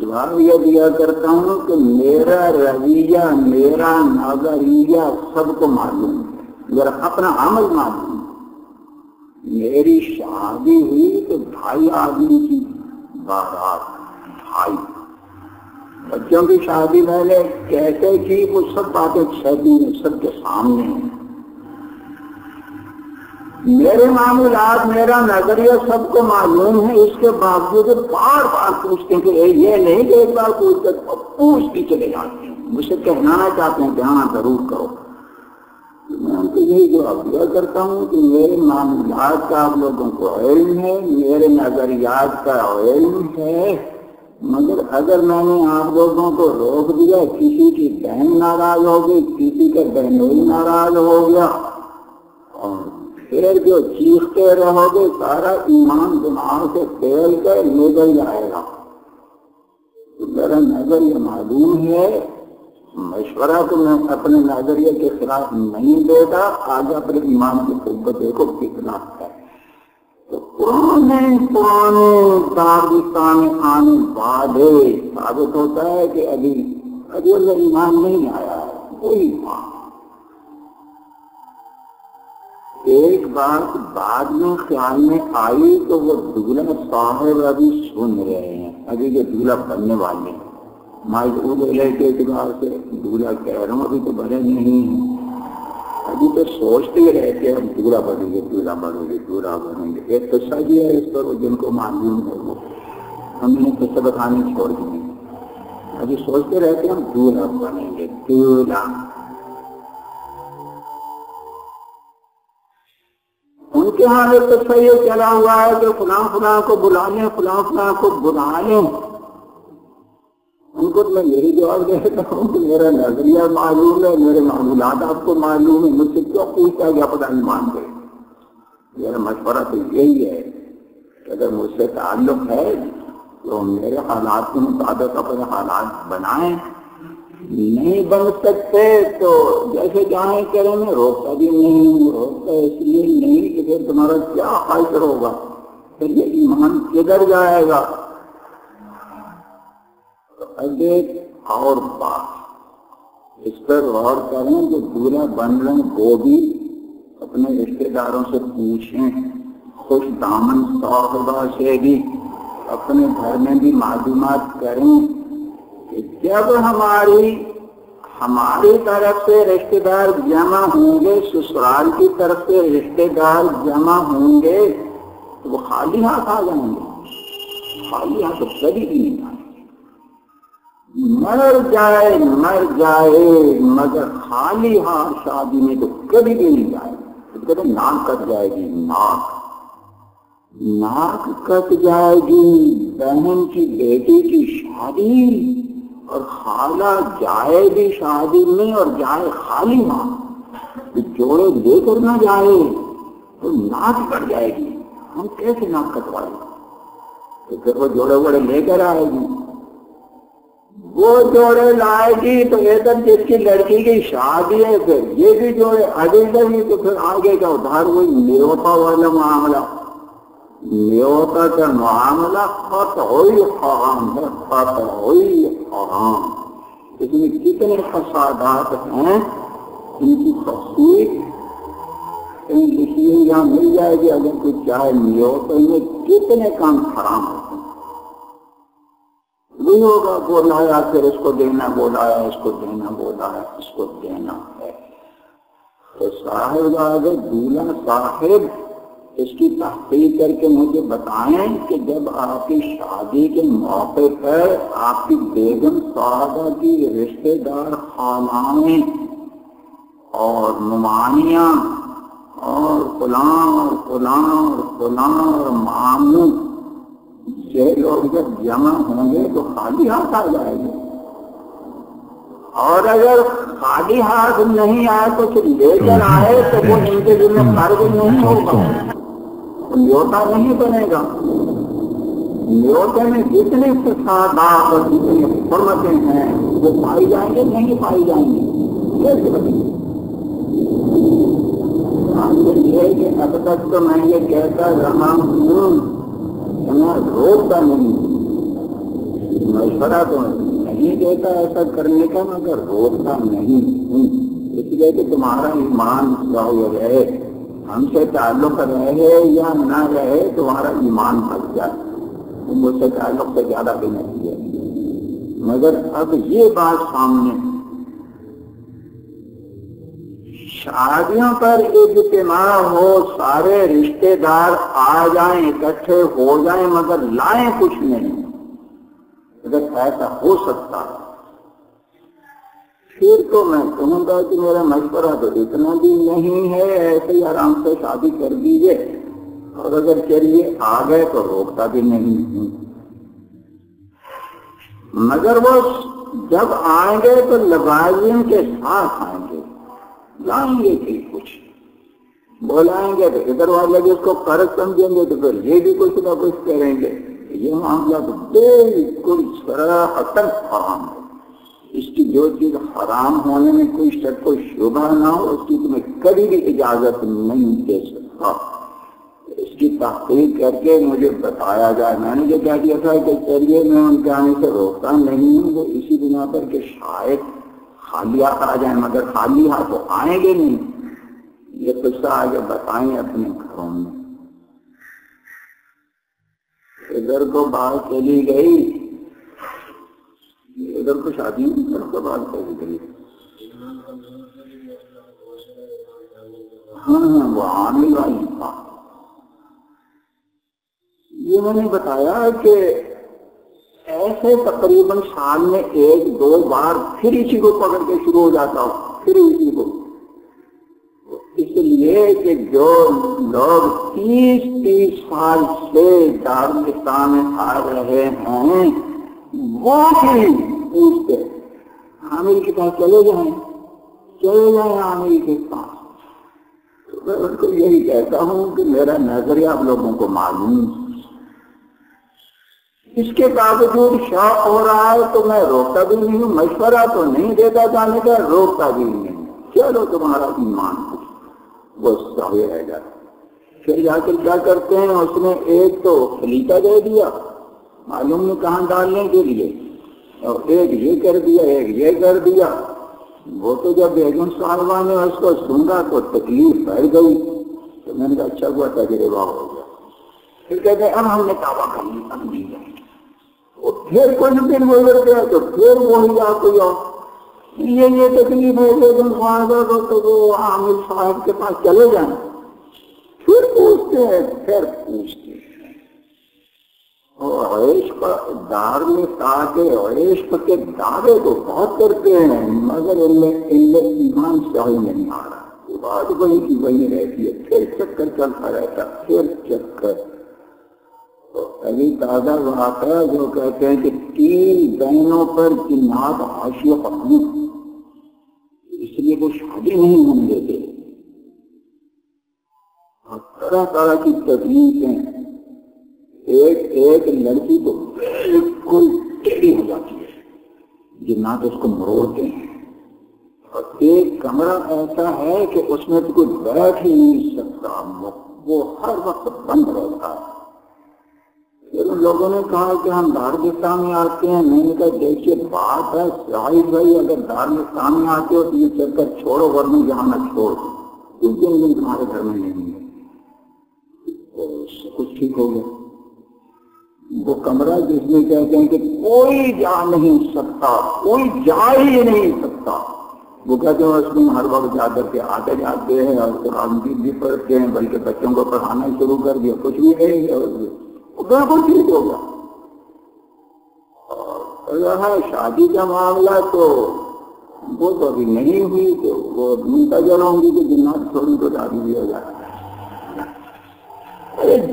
جواب یہ دیا کرتا ہوں کہ میرا رویہ، میرا نظریہ سب کو معلوم ہے، میرا اپنا عمل معلوم ہے. میری شادی ہوئی تو 2.5 آدمی کی بارات، 2.5 بچوں کی شادی میں نے کیسے کی وہ سب باتیں چھپی ہیں، سب کے سامنے ہیں. میرے معاملات، میرا نظریہ سب کو معلوم ہے. اس کے باوجود بار بار پوچھتے ہیں کہ یہ نہیں کہ ایک بار پوچھتے چلے جاتے ہیں. مجھ سے کہنا چاہتے ہیں کہنا ضرور کرو. میں ان کو یہی جواب دیا کرتا ہوں کہ میرے معاملات کا آپ لوگوں کو علم ہے، میرے نظریات کا علم ہے. مگر اگر میں نے آپ لوگوں کو روک دیا، کسی کی بہن ناراض ہو گئی، کسی کا بہنوئی ناراض ہو گیا، اور پھر جو چیختے رہو گے سارا ایمان دماغ سے پھیل کر نکل جائے گا. میرا نظریہ معلوم ہے. مشورہ تو میں اپنے نظریے کے خلاف نہیں دیتا. آگے اپنے ایمان کی قوت دیکھو کتنا ہے. تو پرانے پاکستان میں آنے بعد ثابت ہوتا ہے کہ ابھی ایمان نہیں آیا ہے. کوئی ایمان. ایک بات بعد میں خیال میں آئی تو وہ دولہا صاحب ابھی سن رہے ہیں. ابھی یہ دولہا بننے والے ہیں. معذور کے اعتبار سے دولہا کہہ رہا ہوں ابھی تو بنے نہیں ہیں. ابھی تو سوچتے ہی رہتے ہیں دولہا بنیں گے، دولہا بنیں گے، دولہا بنیں گے. ایک قصہ بھی ہے اس پر جن کو معلوم ہے وہ ہم نے قصہ بتانے چھوڑ دیے. ابھی سوچتے رہتے ہیں ہم دولہا بنیں گے، دولہا. ان کے ہاں ایک قصہ یہ چلا ہوا ہے کہ فلاں فلاں کو بلا لیں، فلاں فلاں کو بلا لیں. ان کو میں یہی جواب دیتا ہوں کہ میرا نظریہ معلوم ہے، میرے معمولات آپ کو معلوم ہے. مجھ سے کیوں پوچھتا ہے کہ آپ ایمان دے؟ میرا مشورہ تو یہی ہے کہ اگر مجھ سے تعلق ہے تو میرے حالات کے مطابق اپنے حالات بنائیں. نہیں بن سکتے تو جیسے چاہیں کریں. میں روکتا بھی نہیں ہوں. روکتا اس لیے نہیں کہ پھر تمہارا کیا خاطر ہوگا، پھر یہ ایمان کدھر جائے گا. ایک اور بات اس پر غور کریں جو دولہا بن رہے ہیں وہ بھی اپنے رشتے داروں سے پوچھیں. خوش دامن صاحبہ سے بھی اپنے گھر میں بھی معلومات کریں کہ جب ہماری طرف سے رشتے دار جمع ہوں گے، سسرال کی طرف سے رشتے دار جمع ہوں گے تو وہ خالی ہاتھ آ جائیں گے. خالی ہاتھ تو کبھی بھی نہیں آئیں. مر جائے مگر خالی ہاتھ شادی میں تو کبھی بھی نہیں جائے. تو ناک کٹ جائے گی، ناک کٹ جائے گی. بہن کی بیٹی کی شادی اور خالہ جائے بھی شادی میں اور جائے خالی ہاتھ، جوڑے لے کر نہ جائے تو ناک کٹ جائے گی. ہم کیسے ناک کٹوائے؟ تو پھر وہ جوڑے وڑے لے کر آئے گی. وہ جوڑے لائے گی تو ادھر جس کی لڑکی کی شادی ہے پھر یہ بھی جوڑے ادھر ہی. تو پھر آگے کا ادھار وہی نیوتا والا معاملہ. نیوتا کا معاملہ قطعی حرام ہے، قطعی حرام. اس میں کتنے فسادات ہیں ان کی تفصیل کہیں لکھی ہوئی یہاں مل جائے گی. اگر کوئی چاہے نیوتا میں کتنے کام حرام ہوتے ہیں. وہی ہوگا بولایا پھر اس کو دینا، بولایا اس کو دینا، بولایا اس کو دینا ہے. تو صاحب آگے دولہا صاحب اس کی تحقیق کر کے مجھے بتائیں کہ جب آپ کی شادی کے موقع پر آپ کی بیگم صاحبہ کی رشتے دار خالائیں اور نمانیاں اور فلاں اور فلاں اور فلاں اور ماموں یہ لوگ جب جمع ہوں گے تو خالی ہاتھ آ جائے گے، اور اگر خالی ہاتھ نہیں آئے تو پھر لے کر آئے تو وہ ان کے دل میں فرض نہیں ہوگا، نیوتا نہیں بنے گا۔ نیوتے میں جتنے فسادات اور جتنے حرمتیں ہیں وہ پائی جائیں گے نہیں پائی جائیں گی، کیسے بنے گی؟ یہ کہ اب تک تو میں یہ کہتا رہا ہوں، میں روکتا نہیں، مشورہ تو نہیں دیتا ایسا کرنے کا، مگر روکتا نہیں ہوں، اس لیے کہ تمہارا ایمان صحیح رہے، ہم سے تعلق رہے یا نہ رہے تمہارا ایمان بچ جائے، تم مجھ سے تعلق سے زیادہ بھی نہیں ہے۔ مگر اب یہ بات سامنے، شادیوں پر اجتماع ہو، سارے رشتے دار آ جائیں، اکٹھے ہو جائیں، مگر لائیں کچھ نہیں، اگر ایسا ہو سکتا پھر تو میں کہوں گا کہ میرا مشورہ تو اتنا بھی نہیں ہے، ایسے ہی آرام سے شادی کر دیجیے، اور اگر چلیے آ گئے تو روکتا بھی نہیں ہوں، مگر وہ جب آئیں گے تو لوازم کے ساتھ آئیں گے، لائیں گے کہ کچھ بلائیں گے تو ادھر والے بھی اس کو فرض سمجھیں گے تو پھر یہ بھی کچھ نہ کچھ کریں گے، یہ معاملہ تو بالکل صراحتاً حرام ہے۔ اس کی جو چیز حرام ہونے میں کوئی شک و شبہ نہ ہو اس کی تمہیں کبھی بھی اجازت نہیں دے سکتا، اس کی تحقیق کر کے مجھے بتایا جائے۔ میں نے جو کہہ دیا تھا کہ چلیے میں ان کے آنے سے روکتا نہیں ہوں، وہ اسی بنا پر کہ شاید خالی ہاتھ آ جائیں، مگر خالی ہاتھ تو آئیں گے نہیں۔ یہ قصہ آگے بتائیں اپنے گھروں میں۔ ادھر کو بات چلی گئی، ادھر کو شادی میں ادھر کو بات چلی گئی، ہاں وہ عامل والی بات۔ یہ میں نے بتایا کہ ایسے تقریباً سال میں ایک دو بار پھر اسی کو پکڑ کے شروع ہو جاتا ہوں، پھر اسی کو، اس لیے کہ جو لوگ 30 سال سے دارالاسلام میں آ رہے ہیں وہ بھی پوچھتے عامل کے پاس چلے جائیں عامل کے پاس۔ تو میں ان کو یہی کہتا ہوں کہ میرا نظریہ آپ لوگوں کو معلوم، اس کے باوجود شوق ہو رہا ہے تو میں روکتا بھی نہیں ہوں، مشورہ تو نہیں دیتا جانے کا، روکتا بھی نہیں، چلو تمہارا ایمان وہ صحیح رہ جاتا۔ پھر جا کر کیا کرتے ہیں، اس نے ایک تو خلیقہ دے دیا معلوم نہیں کہاں ڈالنے کے لیے، اور ایک یہ کر دیا ایک یہ کر دیا۔ وہ تو جب بیگم صاحبہ نے اس کو سنگا تو تکلیف بڑھ گئی، تو میں نے کہا اچھا ہوا تجربہ ہو گیا۔ پھر کہتے ہیں اب ہم نے دعویٰ کر لی، اب نہیں جائیں گے۔ پھر کچھ دن گزر گیا تو پھر وہی آپ کو یہ تکلیف ہے بیگم صاحبہ کو، تو وہ عامل صاحب کے پاس چلے جائیں، پھر پوچھتے ہیں اور عشق دار میں تاکہ عشق کے دعوے تو بہت کرتے ہیں، مگر ان میں ایمان صحیح نہیں آ رہا، بات وہی کی وہی رہتی ہے، پھر چکر چلتا رہتا، پھر چکر۔ ابھی تازہ واقعہ جو کہتے ہیں کہ 3 بہنوں پر جنات عاشق ہوں، اس لیے وہ شادی نہیں ہونے دیتے، اور طرح طرح کی تکلیفیں، ایک لڑکی تو بالکل ٹیڑھی ہو جاتی ہے، جنات اس کو مروڑتے ہیں، اور ایک کمرہ ایسا ہے کہ اس میں تو کوئی بیٹھ ہی نہیں سکتا، وہ ہر وقت بند رہتا ہے۔ پھر ان لوگوں نے کہا کہ ہم دارالاسلام میں آتے ہیں، میں نے کہا دیکھیے بات ہے شاہد بھائی، اگر دارالاسلام میں آتے ہو تو یہ چکر چھوڑو، ورنہ یہاں نہ چھوڑ، کچھ دن تمہارے گھر میں نہیں ہے۔ اس سے کچھ ٹھیک ہو گیا۔ وہ کمرہ جس میں کہتے ہیں کہ کوئی جا نہیں سکتا، کوئی جا ہی نہیں سکتا، وہ کہتے ہیں اس میں ہر وقت جا کر کے آتے جاتے ہیں اور قرآن بھی پڑھتے ہیں، بلکہ بچوں کو پڑھانا شروع کر دیا، کچھ بھی نہیں ہے، وہ بالکل ٹھیک ہوگا۔ اور رہا شادی کا معاملہ تو وہ تو ابھی نہیں ہوئی، تو وہ منتظر ہوں گی کہ جنات تھوڑی کو شادی بھی ہو جائے۔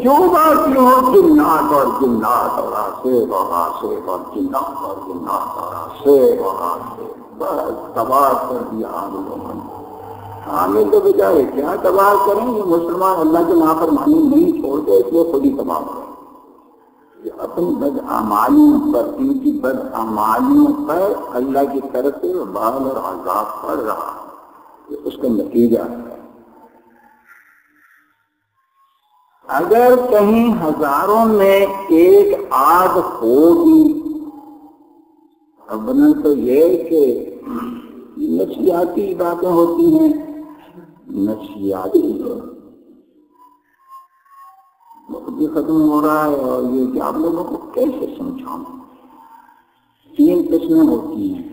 جو بات یہ ہو جنات اور جنات اور آصف اور آصف اور جنات اور جنات اور آصف اور آصف، بس تباہ کر دیا عاملوں نے۔ عامل تو بیچارے کیا تباہ کریں، یہ مسلمان اللہ کی نافرمانی نہیں چھوڑتے، اس لیے خود ہی تباہ کریں۔ اپنی بدعمالیوں پر، ان کی بدعمالیوں پر اللہ کی طرف سے وبال اور عذاب پڑ رہا، یہ اس کا نتیجہ ہے۔ اگر کہیں ہزاروں میں ایک آدھ ہوگی، اب تو یہ کہ نفسیاتی باتیں ہوتی ہیں، نفسیاتی بھی ختم ہو رہا ہے، اور یہ کہ آپ لوگوں کو کیسے سمجھاؤں۔ 3 قسمیں ہوتی ہیں۔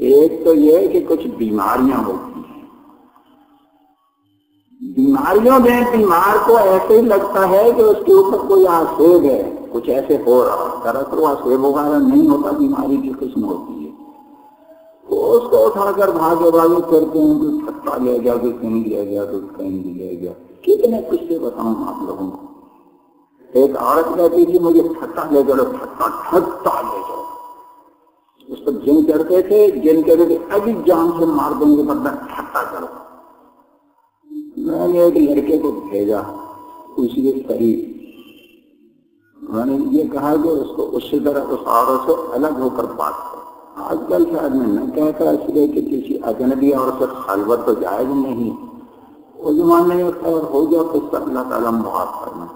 ایک تو یہ کہ کچھ بیماریاں ہوتی ہیں، بیماریوں میں بیمار کو ایسے ہی لگتا ہے کہ اس کے اوپر کوئی آسیب ہے، کچھ ایسے ہو رہا، دراصل وہ آسیب وغیرہ نہیں ہوتا، بیماری کی قسم ہوتی ہے۔ تو اس کو اٹھا کر بھاگے کرتے ہیں، کوئی پھٹا لے گیا، کوئی کہیں لے گیا، کوئی کہیں بھی لے گیا۔ کتنے کچھ سے بتاؤں آپ لوگوں کو۔ ایک عورت کہتی تھی مجھے پھٹا لے جاؤ، پھٹا لے جاؤ۔ اس پر جن کرتے تھے، جن کہتے تھے ابھی جان سے مار دیں گے، بدلا پھٹا کرو۔ میں نے ایک لڑکے کو بھیجا اسی کے قریب، میں نے یہ کہا کہ اس کو اسی طرح اس عورت سے الگ ہو کر بات کرو۔ آج کل شاید میں نہ کہتا، اس لیے کہ کسی اجنبی عورت سے خلوت تو جائز نہیں، وہ زمانے میں خیر ہو گیا تو اس کا اللہ تعالیٰ معاف کرنا۔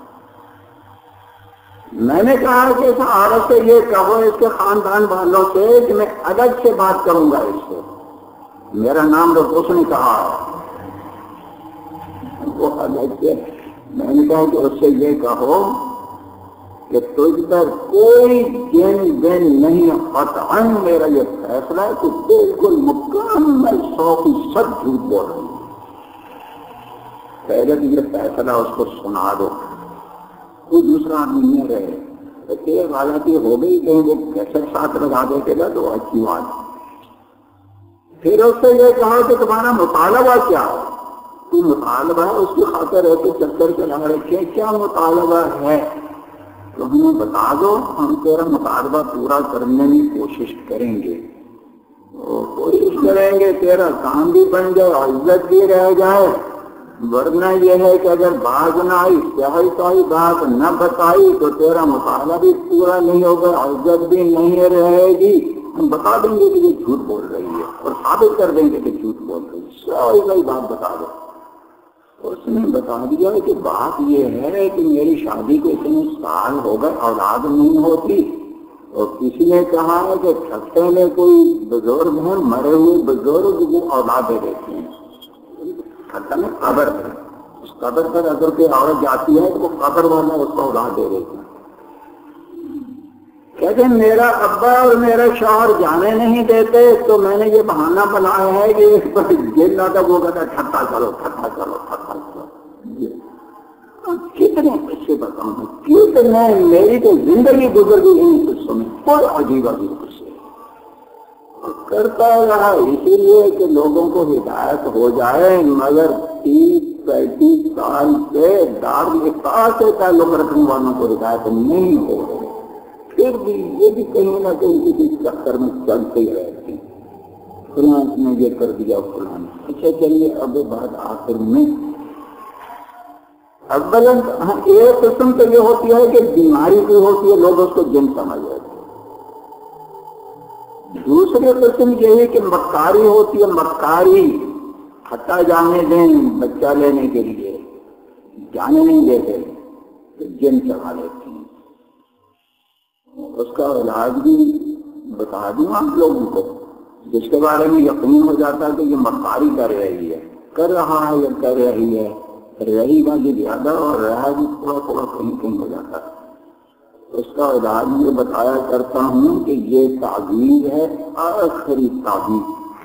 میں نے کہا کہ اس عورت سے یہ کہو، اس کے خاندان والوں سے، کہ میں الگ سے بات کروں گا اس سے، میرا نام تو اس نے کہا وہ الگ سے۔ میں نے کہا کہ اس سے یہ کہو کہ تجھ پر کوئی جن دن نہیں، قطعاً میرا یہ فیصلہ ہے کہ بالکل مکمل 100% جھوٹ بول رہی ہے۔ پہلے تو یہ فیصلہ اس کو سنا دو، کوئی دوسرا آدمی نہ رہے۔ کہ غلطی ہو گئی، کہیں وہ کیسے ساتھ لگا دیتے گا تو اچھی بات۔ پھر اس سے یہ کہا کہ تمہارا مطالبہ کیا ہے، تو مطالبہ ہے اس کی خاطر ہے کہ چکر چلا رکھے، کیا مطالبہ ہے تو ہمیں بتا دو، ہم تیرا مطالبہ پورا کرنے کی کوشش کریں گے، کوشش کریں گے تیرا کام بھی بن جائے، عزت بھی رہ جائے۔ ورنہ یہ ہے کہ اگر بات نہ آئی، صحیح بات نہ بتائی تو تیرا مطالبہ بھی پورا نہیں ہوگا، عزت بھی نہیں رہے گی۔ ہم بتا دیں گے کہ یہ جھوٹ بول رہی ہے اور ثابت کر دیں گے کہ جھوٹ بول رہی ہے، صحیح بات بتا دو۔ اس نے بتا دیا کہ بات یہ ہے کہ میری شادی کو اتنے سال ہو گئے، اولاد نہیں ہوتی، اور کسی نے کہا ہے کہ چھتے میں کوئی بزرگ ہیں، مرے ہوئے بزرگ، وہ اولاد دے دیتے ہیں۔ چھتے میں قبر ہے، اس قبر پر اگر کوئی عورت جاتی ہے تو وہ قبر والا اس کو اولاد دے دیتے ہیں۔ کہتے ہیں میرا ابا اور میرا شوہر جانے نہیں دیتے، تو میں نے یہ بہانہ بنایا ہے کہ اس پر جن آتا وہ کہتا ہے ٹھٹا کرو ٹھٹا کرو ٹھٹا کرو۔ کتنے قصے بتاؤں، کتنے، میری تو زندگی گزر گئی ان قصوں میں، کوئی عجیب عجیب قصے کرتا رہا، اسی لیے کہ لوگوں کو ہدایت ہو جائے۔ مگر 30-35 سال سے دارالفتاح سے تعلق رکھنے والوں کو ہدایت نہیں ہو رہی، پھر بھی یہ بھی کہیں نہ کہیں کسی چکر میں چلتے ہی رہتے ہیں، فلاں نے یہ کر دیا فلاں۔ اچھا چلیے اب بات آخر میں، اولاً ایک قسم تو یہ ہوتی ہے کہ بیماری کی ہوتی ہے، لوگ اس کو جن سمجھ لیتے ہیں۔ دوسری قسم یہ ہے کہ مکاری ہوتی ہے، مکاری، ہٹا جانے دیں بچہ لینے کے لیے، جانے نہیں دیتے تو جن چلا لیتے ہیں۔ اس کا علاج بھی بتا دوں آپ لوگوں کو، جس کے بارے میں یقین ہو جاتا ہے کہ یہ مکاری کر رہی ہے، کر رہا ہے یا کر رہی ہے، رہی باقی زیادہ اور رہا بھی تھوڑا تھوڑا کہیں کہیں ہو جاتا ہے۔ اس کا علاج یہ بتایا کرتا ہوں کہ یہ تعویذ ہے، آخری تعویذ،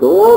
2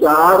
4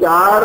4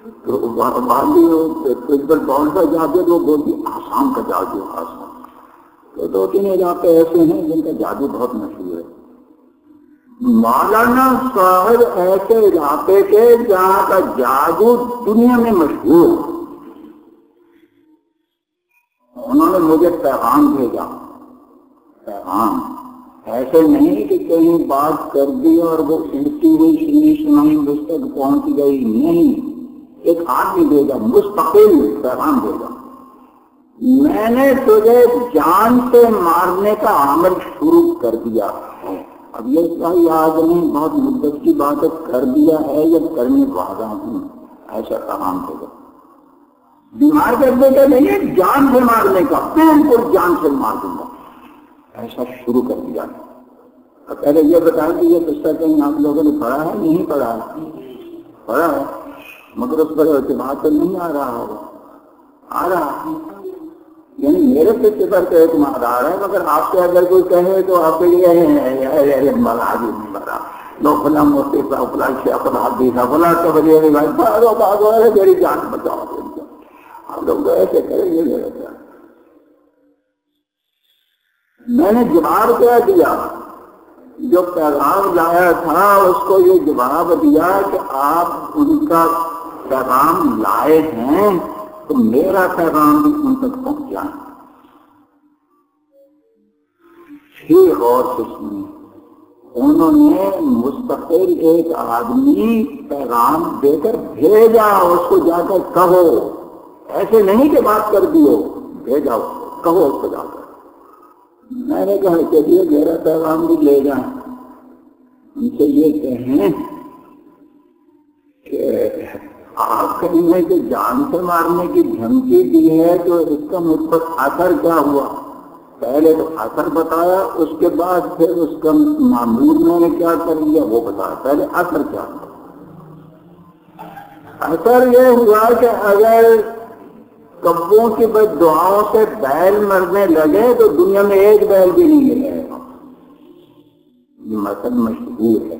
تو پرنسپل بہت جادو وہ بولتی آسام کا جادو آسام. تو 2-3 علاقے ایسے ہیں جن کا جادو بہت مشہور ہے. مولانا صاحب ایسے علاقے کے جہاں کا جادو دنیا میں مشہور. انہوں نے مجھے پیغام بھیجا. پیغام ایسے نہیں کہ کہیں بات کر دی اور وہ اڑتی ہوئی سنائی اس تک پہنچ گئی. نہیں، ایک آدمی بھیجا، مستقل پیغام بھیجا. میں نے تجھے جان سے مارنے کا عمل شروع کر دیا ہے. اب یہ صحیح یاد نہیں، بہت مدت کی بات ہے، کر دیا ہے یا کرنے والا ہوں. ایسا کام ہوگا. بیمار کرنے کا نہیں ہے، جان سے مارنے کا، بالکل جان سے مار دوں گا، ایسا شروع کر دیا. اب پہلے یہ بتائیں کہ یہ قصہ کہیں آپ لوگوں نے پڑھا ہے؟ نہیں پڑھا ہے. پڑھا ہے مگر اس پر اعتماد تو نہیں آ رہا ہوگا. آ رہا ہے، یعنی میرے پر تو اعتماد آ رہا ہے، مگر آپ سے اگر کوئی کہے تو آپ کے لیے مرا لو فلاں موتی فلاں شیخ الحدیث فلاں قبریہ بھاگو میری جان بچاؤ. آپ لوگ تو ایسے کریں گے. میں نے جواب کیا دیا، جو پیغام لایا تھا اس کو یہ جواب دیا کہ آپ ان کا پیغام لائے ہیں تو میرا پیغام بھی ان تک پہنچا. پھر غور سے سنی، انہوں نے مستقل ایک آدمی پیغام دے کر بھیجا. اس کو جا کر کہو، ایسے نہیں کہ بات کر دیو، بھیجا اس کو، کہو اس کو جا کر. میں نے کہا چلیے میرا پیغام بھی لے جائیں. ان سے یہ کہیں کہ آپ کہیں کہ جان سے مارنے کی دھمکی دی ہے تو اس کا مجھ پر اثر کیا ہوا؟ پہلے تو اثر بتایا، اس کے بعد پھر اس کا معمول میں نے کیا کر لیا وہ بتایا. پہلے اثر کیا ہوا؟ اثر یہ ہوا کہ اگر کبوں کی بد دعاؤں سے بیل مرنے لگے تو دنیا میں ایک بیل بھی نہیں ملے گا. یہ مثل مشہور ہے.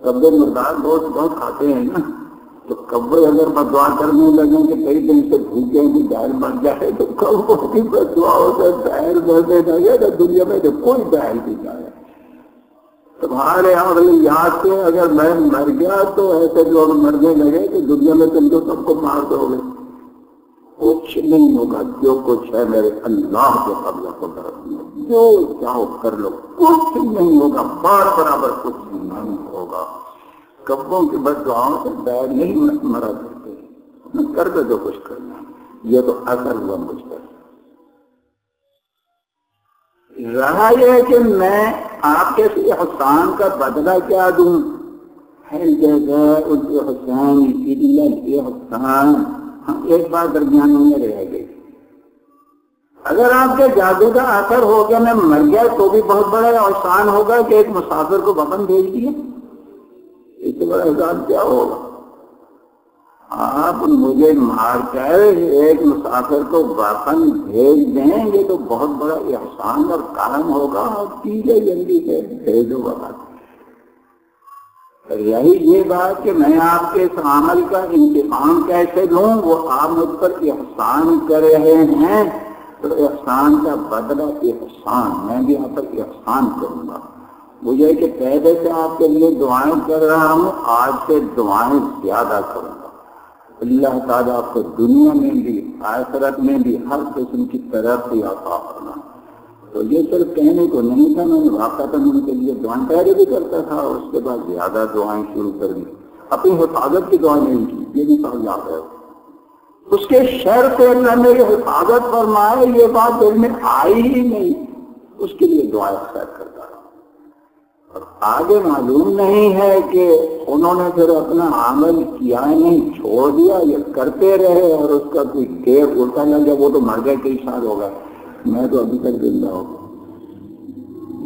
کبے مردار بہت کھاتے ہیں نا، تو کبے اگر بدعا کرنے لگیں کہ کئی دن سے بھوکے بھی بیل مر جائے تو کبوں کی بد دعاؤں سے بیل مرنے لگے تو دنیا میں تو کوئی بیل بھی جائے. تمہارے یاد سے اگر میں مر گیا تو ایسے لوگ مرنے لگے کہ دنیا میں تم تو سب کو مار دو گے. کچھ نہیں ہوگا. جو کچھ ہے میرے اللہ کے قبضہ کو برتنا، جو چاہو کر لو، کچھ نہیں ہوگا. بار برابر کچھ نہیں ہوگا. کبوں کی بد دعاؤں سے بیل نہیں مرا کرتے، کر دو جو کچھ کرنا. یہ تو اثر ہوا مجھ پر. رہا یہ کہ میں آپ کے احسان کا بدلہ کیا دوں؟ ہر جگہ حسین احسان. ایک بات درمیان میں رہ گئی. اگر آپ کے جادو کا اثر ہو گیا میں مر گیا تو بھی بہت بڑا احسان ہوگا کہ ایک مسافر کو وطن بھیج دیا. اس سے بڑا احسان کیا ہوگا؟ آپ مجھے مار کر ایک مسافر کو وطن بھیج دیں گے تو بہت بڑا احسان اور کرم ہوگا. آپ کیجیے جلدی سے بھیجو وطن. یہی یہ بات کہ میں آپ کے اس عمل کا انتقام کیسے لوں؟ وہ آپ مجھ پر احسان کر رہے ہیں تو احسان کا بدلہ احسان، میں بھی آپ پر احسان کروں گا. مجھے کہ پہلے سے آپ کے لیے دعائیں کر رہا ہوں، آج سے دعائیں زیادہ کروں گا. اللہ تعالیٰ آپ کو دنیا میں بھی آخرت میں بھی ہر قسم کی ترقی عطا کرنا. تو یہ صرف کہنے کو نہیں تھا، میں نے واقعات ان کے لیے دعائیں پہلے بھی کرتا تھا اور اس کے بعد زیادہ دعائیں شروع کر دی. اپنی حفاظت کی دعا نہیں کی، یہ بھی سب یاد ہے. اس کے شر سے اللہ میری حفاظت فرمائے، یہ بات دل میں آئی ہی نہیں. اس کے لیے دعائیں خیر کرتا رہا. اور آگے معلوم نہیں ہے کہ انہوں نے پھر اپنا عمل کیا نہیں، چھوڑ دیا یا کرتے رہے اور اس کا کوئی دیر الٹا لگ گیا. وہ تو مر گئے کئی سال ہو گئے، میں تو ابھی تک زندہ ہوں.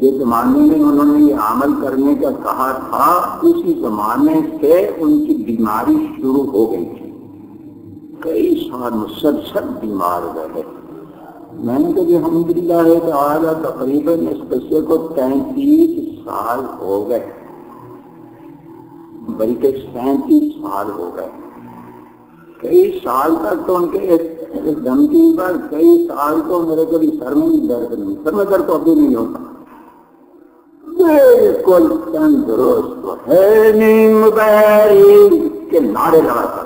یہ زمانے میں انہوں نے یہ عمل کرنے کا کہا تھا، اسی زمانے سے ان کی بیماری شروع ہو گئی تھی. کئی سال مسلسل بیمار رہے. میں نے کہا الحمدللہ تعالیٰ تقریباً اس قصے کو 33 سال ہو گئے، بلکہ 37 سال ہو گئے. کئی سال تک تو ان کے ایک دھمکی پر کئی سال تو میرے کو بھی سر میں بھی درد نہیں، سر میں درد تو ابھی نہیں ہوتا، بالکل تندرست تو ہے نہیں، مبارک کے نعرے لگاتا۔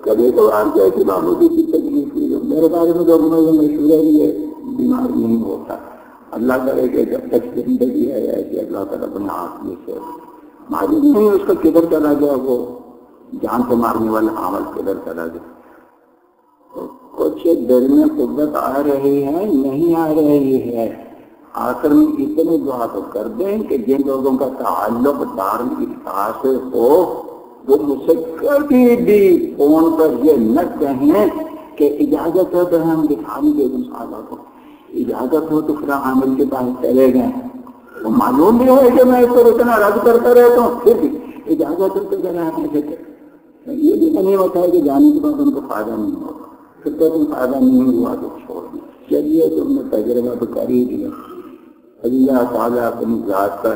کبھی تو آپ جیسی بابو کی تکلیف ہوئی، میرے بارے میں جو مشہور ہے یہ بیمار نہیں ہوتا، اللہ کرے کہ جب تک زندگی ہے ایسے اللہ تعالیٰ اپنے ہاتھ میں سے معلوم نہیں اس کا کدھر چلا گیا، وہ جان کو مارنے والا عمل کدھر چلا گیا۔ تو کچھ دل میں قوت آ رہی ہے، نہیں آ رہی ہے، آخر میں اتنے دعا تو کر دیں کہ جن لوگوں کا تعلق دارالفتاح سے ہو وہ مجھ سے کبھی بھی فون پر یہ نہ کہیں کہ اجازت ہے تو ہم دکھائیں گے انشاءاللہ کو، اجازت ہو تو پھر عامل کے پاس چلے گئے۔ وہ معلوم بھی ہے کہ میں اس کو اتنا رد کرتا رہتا ہوں، پھر بھی اجازت ہو تو ذرا ہمیں سے یہ بھی نہیں ہوتا ہے کہ جانے کے بعد ان کو فائدہ نہیں ہوتا، پھر تو تم فائدہ نہیں ہوا تو چھوڑ دیں، چلیے تم نے تجربہ تو کر ہی دیا۔ اللہ تعالیٰ اپنی ذات پر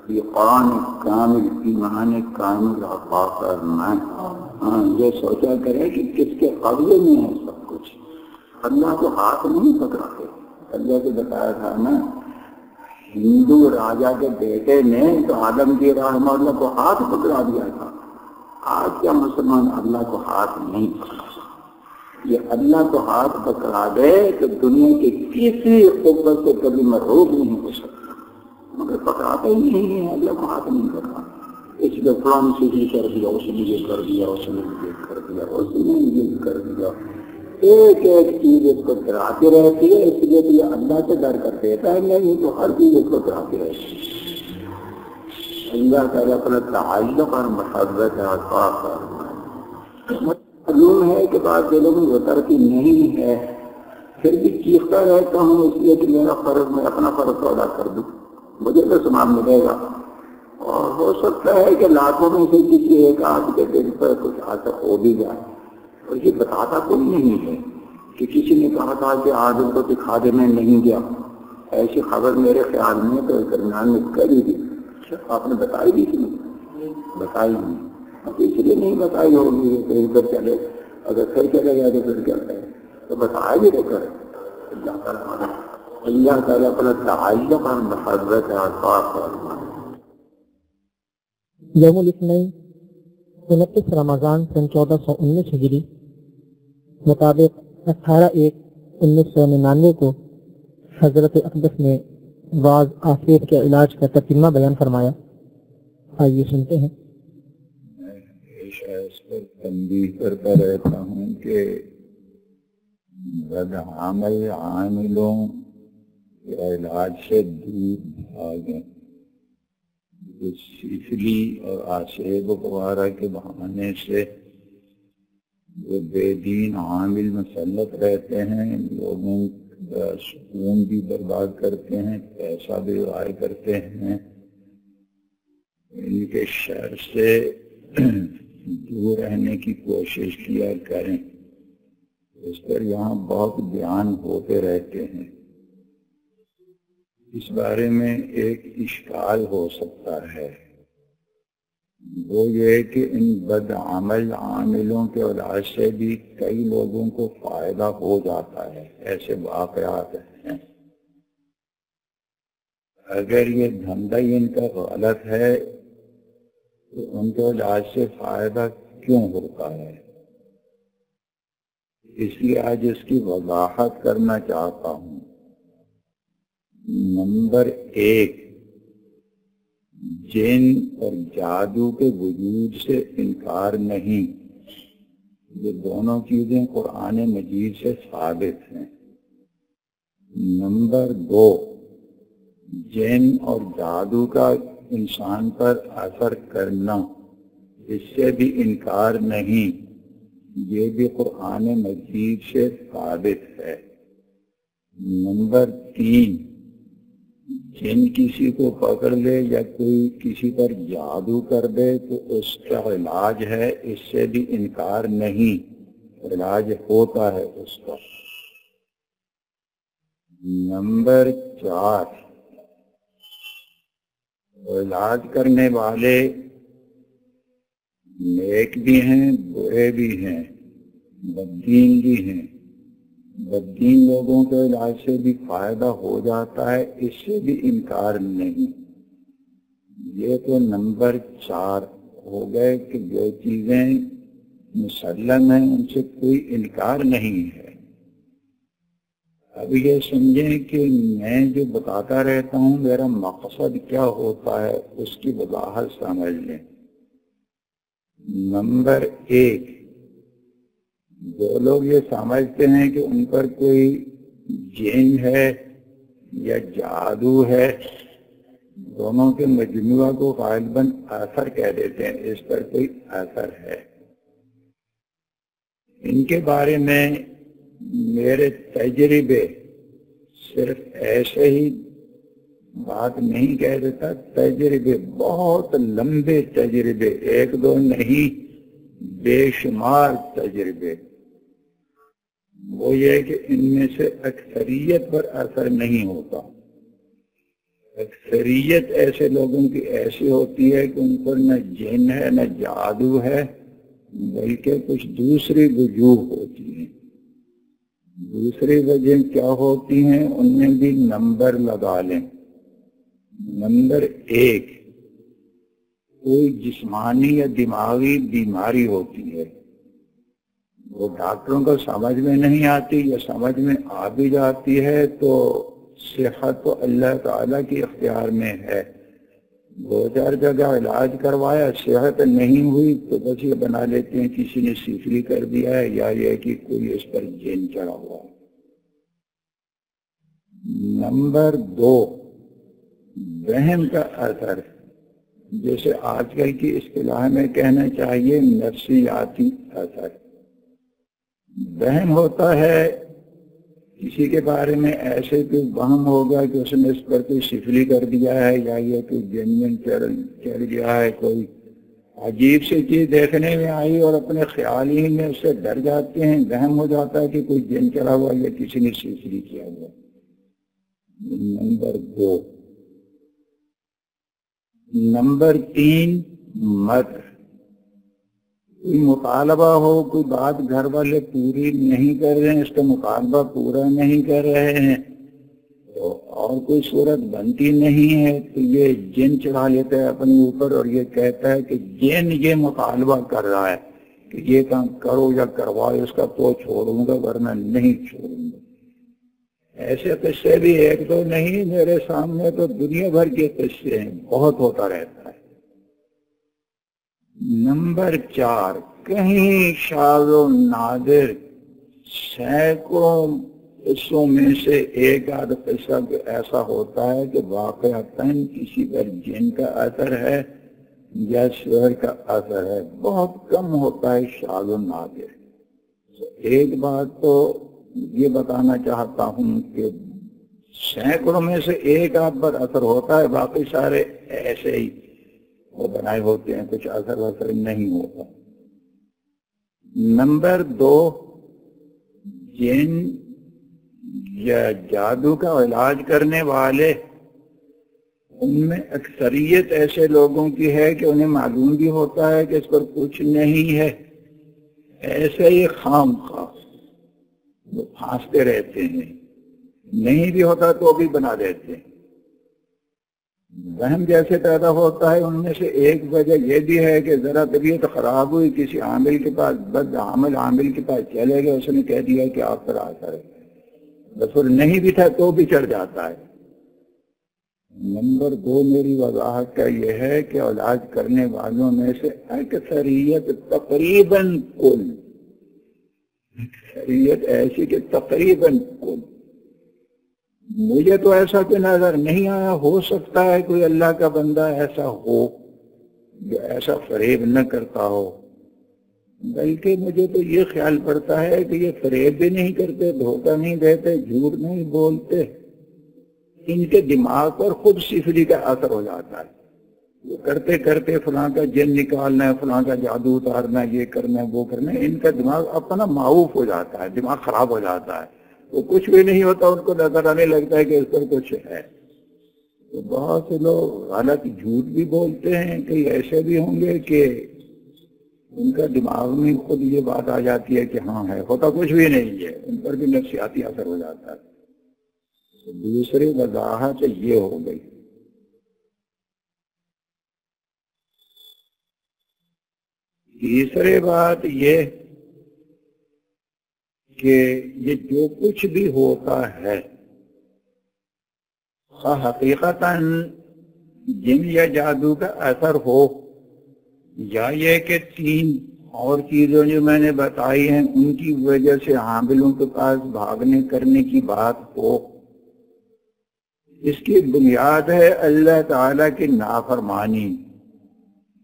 یقین کامل ایمان کامل عطا فرمائے۔ یہ سوچا کرے کہ کس کے قبضے میں ہے سب کچھ، اللہ کو ہاتھ نہیں پکڑاتے۔ اللہ کو بتایا تھا نا، ہندو راجا کے بیٹے نے تو عالمگیر رحمہ اللہ کو ہاتھ پکڑا دیا تھا، آج کیا مسلمان اللہ کو ہاتھ نہیں پکڑا؟ یہ اللہ کو ہاتھ پکڑا دے تو دنیا کے کسی قوت سے کبھی مرعوب نہیں ہو سکتا، مگر پکڑاتا ہی نہیں ہے، اللہ کو ہاتھ نہیں پکڑا۔ اس لیے فلان سے یہ کر دیا، اس نے یہ کر دیا، اس نے یہ کر دیا، اس نے یہ کر دیا، ایک ایک چیز اس کو ڈراتی رہتی ہے، اس لیے تو یہ اللہ سے ڈر کر دیتا ہے، نہیں تو ہر چیز اس کو ڈراتی رہتی ہے۔ اللہ تعالیٰ اپنا تعلق اور محبت عطا فرمائے۔ معلوم ہے کہ بعض دلوں میں اترتی نہیں ہے، پھر بھی چیختا رہتا ہوں اس لیے کہ میرا فرض، میں اپنا فرض ادا کر دوں، مجھے تو ثواب ملے گا۔ اور ہو سکتا ہے کہ لاکھوں میں سے کسی ایک آدھ کے دل پر کچھ ایسا ہو بھی جائے، اور یہ بتاتا کوئی نہیں ہے کہ کسی نے کہا تھا کہ آج ان کو دکھا دے، میں نہیں گیا، ایسی خبر میرے خیال میں تو درمیان میں کری دی، آپ نے بتائی دی تھی؟ بتائی نہیں، اس لیے نہیں بتائی ہوگی، کہیں پر چلے، اگر پھر چلے گیا تو پھر کیا کرے، تو بتایا بھی تو کرے۔ اللہ تعالیٰ اپنا تعلق اور محبت عطا فرمائے۔ یوم الاثنین 29 رمضان سن 1419 ہجری مطابق 18/1/1999 کو حضرت اقدس نے بعض آفیت کے علاج کا تتمہ بیان فرمایا، آئیے سنتے ہیں۔ میں ہمیشہ اس پر تنبیہ کرتا رہتا ہوں کہ بدعمل عاملوں کے علاج سے دور بھاگیں، سفلی اور آشیب وغیرہ کے بہانے سے وہ بے دین عامل مسلط رہتے ہیں، لوگوں کا سکون بھی برباد کرتے ہیں، پیسہ بھی ضائع کرتے ہیں۔ ان کے شر سے دور رہنے کی کوشش کیا کریں، اس پر یہاں بہت بیان ہوتے رہتے ہیں۔ اس بارے میں ایک اشکال ہو سکتا ہے، وہ یہ کہ ان بدعمل عاملوں کے علاج سے بھی کئی لوگوں کو فائدہ ہو جاتا ہے، ایسے واقعات ہیں۔ اگر یہ دھندا ہی ان کا غلط ہے تو ان کے علاج سے فائدہ کیوں ہوتا ہے؟ اس لیے آج اس کی وضاحت کرنا چاہتا ہوں۔ نمبر 1، جن اور جادو کے وجود سے انکار نہیں، یہ دونوں چیزیں قرآن مجید سے ثابت ہیں۔ نمبر 2، جن اور جادو کا انسان پر اثر کرنا، اس سے بھی انکار نہیں، یہ بھی قرآن مجید سے ثابت ہے۔ نمبر 3، جن کسی کو پکڑ لے یا کوئی کسی پر جادو کر دے تو اس کا علاج ہے، اس سے بھی انکار نہیں، علاج ہوتا ہے اس کا۔ نمبر 4، علاج کرنے والے نیک بھی ہیں برے بھی ہیں، بددین بھی ہیں۔ بددین لوگوں کے علاج سے بھی فائدہ ہو جاتا ہے، اس سے بھی انکار نہیں۔ یہ تو نمبر 4 ہو گئے کہ جو چیزیں مسلم ہیں ان سے کوئی انکار نہیں ہے۔ اب یہ سمجھیں کہ میں جو بتاتا رہتا ہوں میرا مقصد کیا ہوتا ہے، اس کی وضاحت سمجھ لیں۔ نمبر 1، جو لوگ یہ سمجھتے ہیں کہ ان پر کوئی جن ہے یا جادو ہے، دونوں کے مجموعہ کو غالباً اثر کہہ دیتے ہیں، اس پر کوئی اثر ہے۔ ان کے بارے میں میرے تجربے صرف ایسے ہی بات نہیں کہہ دیتا، تجربے بہت لمبے تجربے، 1-2 نہیں بے شمار تجربے، وہ یہ کہ ان میں سے اکثریت پر اثر نہیں ہوتا۔ اکثریت ایسے لوگوں کی ایسی ہوتی ہے کہ ان پر نہ جن ہے نہ جادو ہے، بلکہ کچھ دوسری وجوہ ہوتی ہیں۔ دوسری وجہ کیا ہوتی ہیں ان میں بھی نمبر لگا لیں۔ نمبر 1، کوئی جسمانی یا دماغی بیماری ہوتی ہے، وہ ڈاکٹروں کو سمجھ میں نہیں آتی یا سمجھ میں آ بھی جاتی ہے تو صحت تو اللہ تعالیٰ کی اختیار میں ہے۔ 2-4 جگہ علاج کروایا، صحت نہیں ہوئی تو بس یہ بنا لیتے ہیں کسی نے سفلی کر دیا ہے یا یہ کہ کوئی اس پر جن چڑھا ہوا ہے۔ نمبر 2، وہم کا اثر، جیسے آج کل کی اصطلاح میں کہنا چاہیے نفسیاتی اثر۔ وہم ہوتا ہے کسی کے بارے میں ایسے کوئی وہم ہوگا کہ اس نے اس پر کوئی سفلی کر دیا ہے یا یہ کوئی جن چڑھ گیا ہے، کوئی عجیب سی چیز دیکھنے میں آئی اور اپنے خیال ہی میں اس سے ڈر جاتے ہیں، وہم ہو جاتا ہے کہ کوئی جن چڑھا ہوا یا کسی نے سفلی کیا ہوا۔ نمبر 2۔ نمبر 3، مکر۔ کوئی مطالبہ ہو، کوئی بات گھر والے پوری نہیں کر رہے ہیں، اس کا مطالبہ پورا نہیں کر رہے ہیں تو اور کوئی صورت بنتی نہیں ہے تو یہ جن چڑھا لیتا ہے اپنے اوپر اور یہ کہتا ہے کہ جن یہ مطالبہ کر رہا ہے کہ یہ کام کرو یا کرواؤ، اس کا تو چھوڑوں گا ورنہ نہیں چھوڑوں گا۔ ایسے قصے بھی 1-2 نہیں، میرے سامنے تو دنیا بھر کے قصے ہیں، بہت ہوتا رہتا ہے۔ نمبر 4، کہیں شاذ و نادر، سینکڑوں قصوں میں سے ایک آدھ قصہ ایسا ہوتا ہے کہ واقعتاً کسی پر جن کا اثر ہے یا سحر کا اثر ہے، بہت کم ہوتا ہے شاذ و نادر۔ ایک بات تو یہ بتانا چاہتا ہوں کہ سینکڑوں میں سے ایک آدھ پر اثر ہوتا ہے، باقی سارے ایسے ہی وہ بنائے ہوتے ہیں، کچھ اثر وثر نہیں ہوتا۔ نمبر 2، جن یا جادو کا علاج کرنے والے، ان میں اکثریت ایسے لوگوں کی ہے کہ انہیں معلوم بھی ہوتا ہے کہ اس پر کچھ نہیں ہے، ایسے ہی خام خواہ وہ پھانستے رہتے ہیں، نہیں بھی ہوتا تو بھی بنا دیتے ہیں۔ وہم جیسے پیدا ہوتا ہے ان میں سے ایک وجہ یہ بھی ہے کہ ذرا طبیعت خراب ہوئی، کسی عامل کے پاس، بد عامل کے پاس چلے گئے، اس نے کہہ دیا کہ آپ پر اثر ہے، بس پھر نہیں بھی تھا تو بھی چڑھ جاتا ہے۔ نمبر 2 میری وضاحت کا یہ ہے کہ علاج کرنے والوں میں سے اکثریت تقریباً کل، اکثریت ایسی کہ تقریباً کل، مجھے تو ایسا کوئی نظر نہیں آیا، ہو سکتا ہے کوئی اللہ کا بندہ ایسا ہو جو ایسا فریب نہ کرتا ہو، بلکہ مجھے تو یہ خیال پڑتا ہے کہ یہ فریب بھی نہیں کرتے، دھوکہ نہیں دیتے، جھوٹ نہیں بولتے، ان کے دماغ پر خود سفلی کا اثر ہو جاتا ہے، وہ کرتے کرتے فلاں کا جن نکالنا ہے، فلاں کا جادو اتارنا ہے، یہ کرنا ہے وہ کرنا ہے، ان کا دماغ اپنا معاوف ہو جاتا ہے، دماغ خراب ہو جاتا ہے، وہ کچھ بھی نہیں ہوتا، ان کو نظر آنے لگتا ہے کہ اس پر کچھ ہے۔ تو بہت سے لوگ غلط جھوٹ بھی بولتے ہیں، کئی ایسے بھی ہوں گے کہ ان کا دماغ میں خود یہ بات آ جاتی ہے کہ ہاں ہے، ہوتا کچھ بھی نہیں ہے، ان پر بھی نفسیاتی اثر ہو جاتا ہے۔ دوسری وضاحت یہ ہو گئی۔ تیسری بات یہ کہ یہ جو کچھ بھی ہوتا ہے حقیقتاً جن یا جادو کا اثر ہو، یا یہ کہ تین اور چیزیں جو میں نے بتائی ہیں ان کی وجہ سے حاملوں کے پاس بھاگنے کرنے کی بات ہو، اس کی بنیاد ہے اللہ تعالیٰ کی نافرمانی۔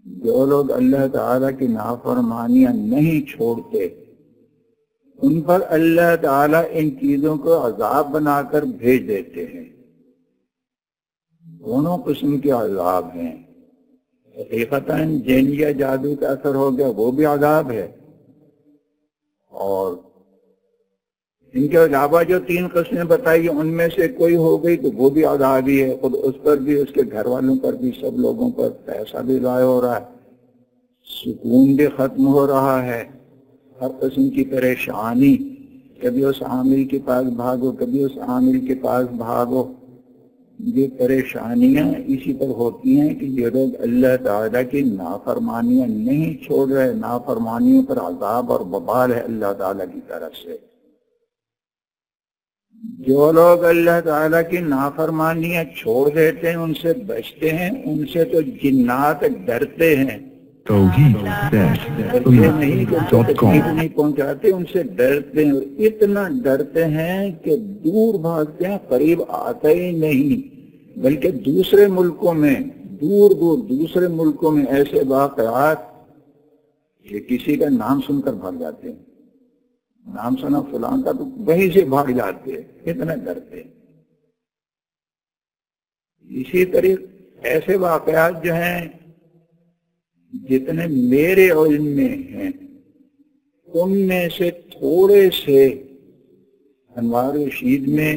جو لوگ اللہ تعالیٰ کی نافرمانیاں نہیں چھوڑتے ان پر اللہ تعالیٰ ان چیزوں کو عذاب بنا کر بھیج دیتے ہیں۔ دونوں قسم کے عذاب ہیں، حقیقتاً جن یا جادو کا اثر ہو گیا وہ بھی عذاب ہے، اور ان کے علاوہ جو تین قسمیں بتائی ان میں سے کوئی ہو گئی تو وہ بھی عذاب ہی ہے، خود اس پر بھی، اس کے گھر والوں پر بھی، سب لوگوں پر پیسہ بھی ضائع ہو رہا ہے، سکون بھی ختم ہو رہا ہے، ہر قسم کی پریشانی، کبھی اس عامل کے پاس بھاگو کبھی اس عامل کے پاس بھاگو۔ یہ پریشانیاں اسی پر ہوتی ہیں کہ یہ لوگ اللہ تعالیٰ کی نافرمانیاں نہیں چھوڑ رہے، نافرمانیوں پر عذاب اور وبال ہے اللہ تعالیٰ کی طرف سے۔ جو لوگ اللہ تعالیٰ کی نافرمانیاں چھوڑ دیتے ہیں، ان سے بچتے ہیں، ان سے تو جنات ڈرتے ہیں، نہیں پہنچاتے، ان سے ڈرتے ہیں، اور اتنا ڈرتے ہیں کہ دور بھاگتے ہیں، قریب آتے ہی نہیں، بلکہ دوسرے ملکوں میں، دور دور دوسرے ملکوں میں ایسے واقعات کہ کسی کا نام سن کر بھاگ جاتے ہیں، نام سنا فلان کا تو وہیں سے بھاگ جاتے ہیں، اتنا ڈرتے ہیں۔ اسی طرح ایسے واقعات جو ہیں جتنے میرے علم میں ہیں ان میں سے تھوڑے سے انوار رشید میں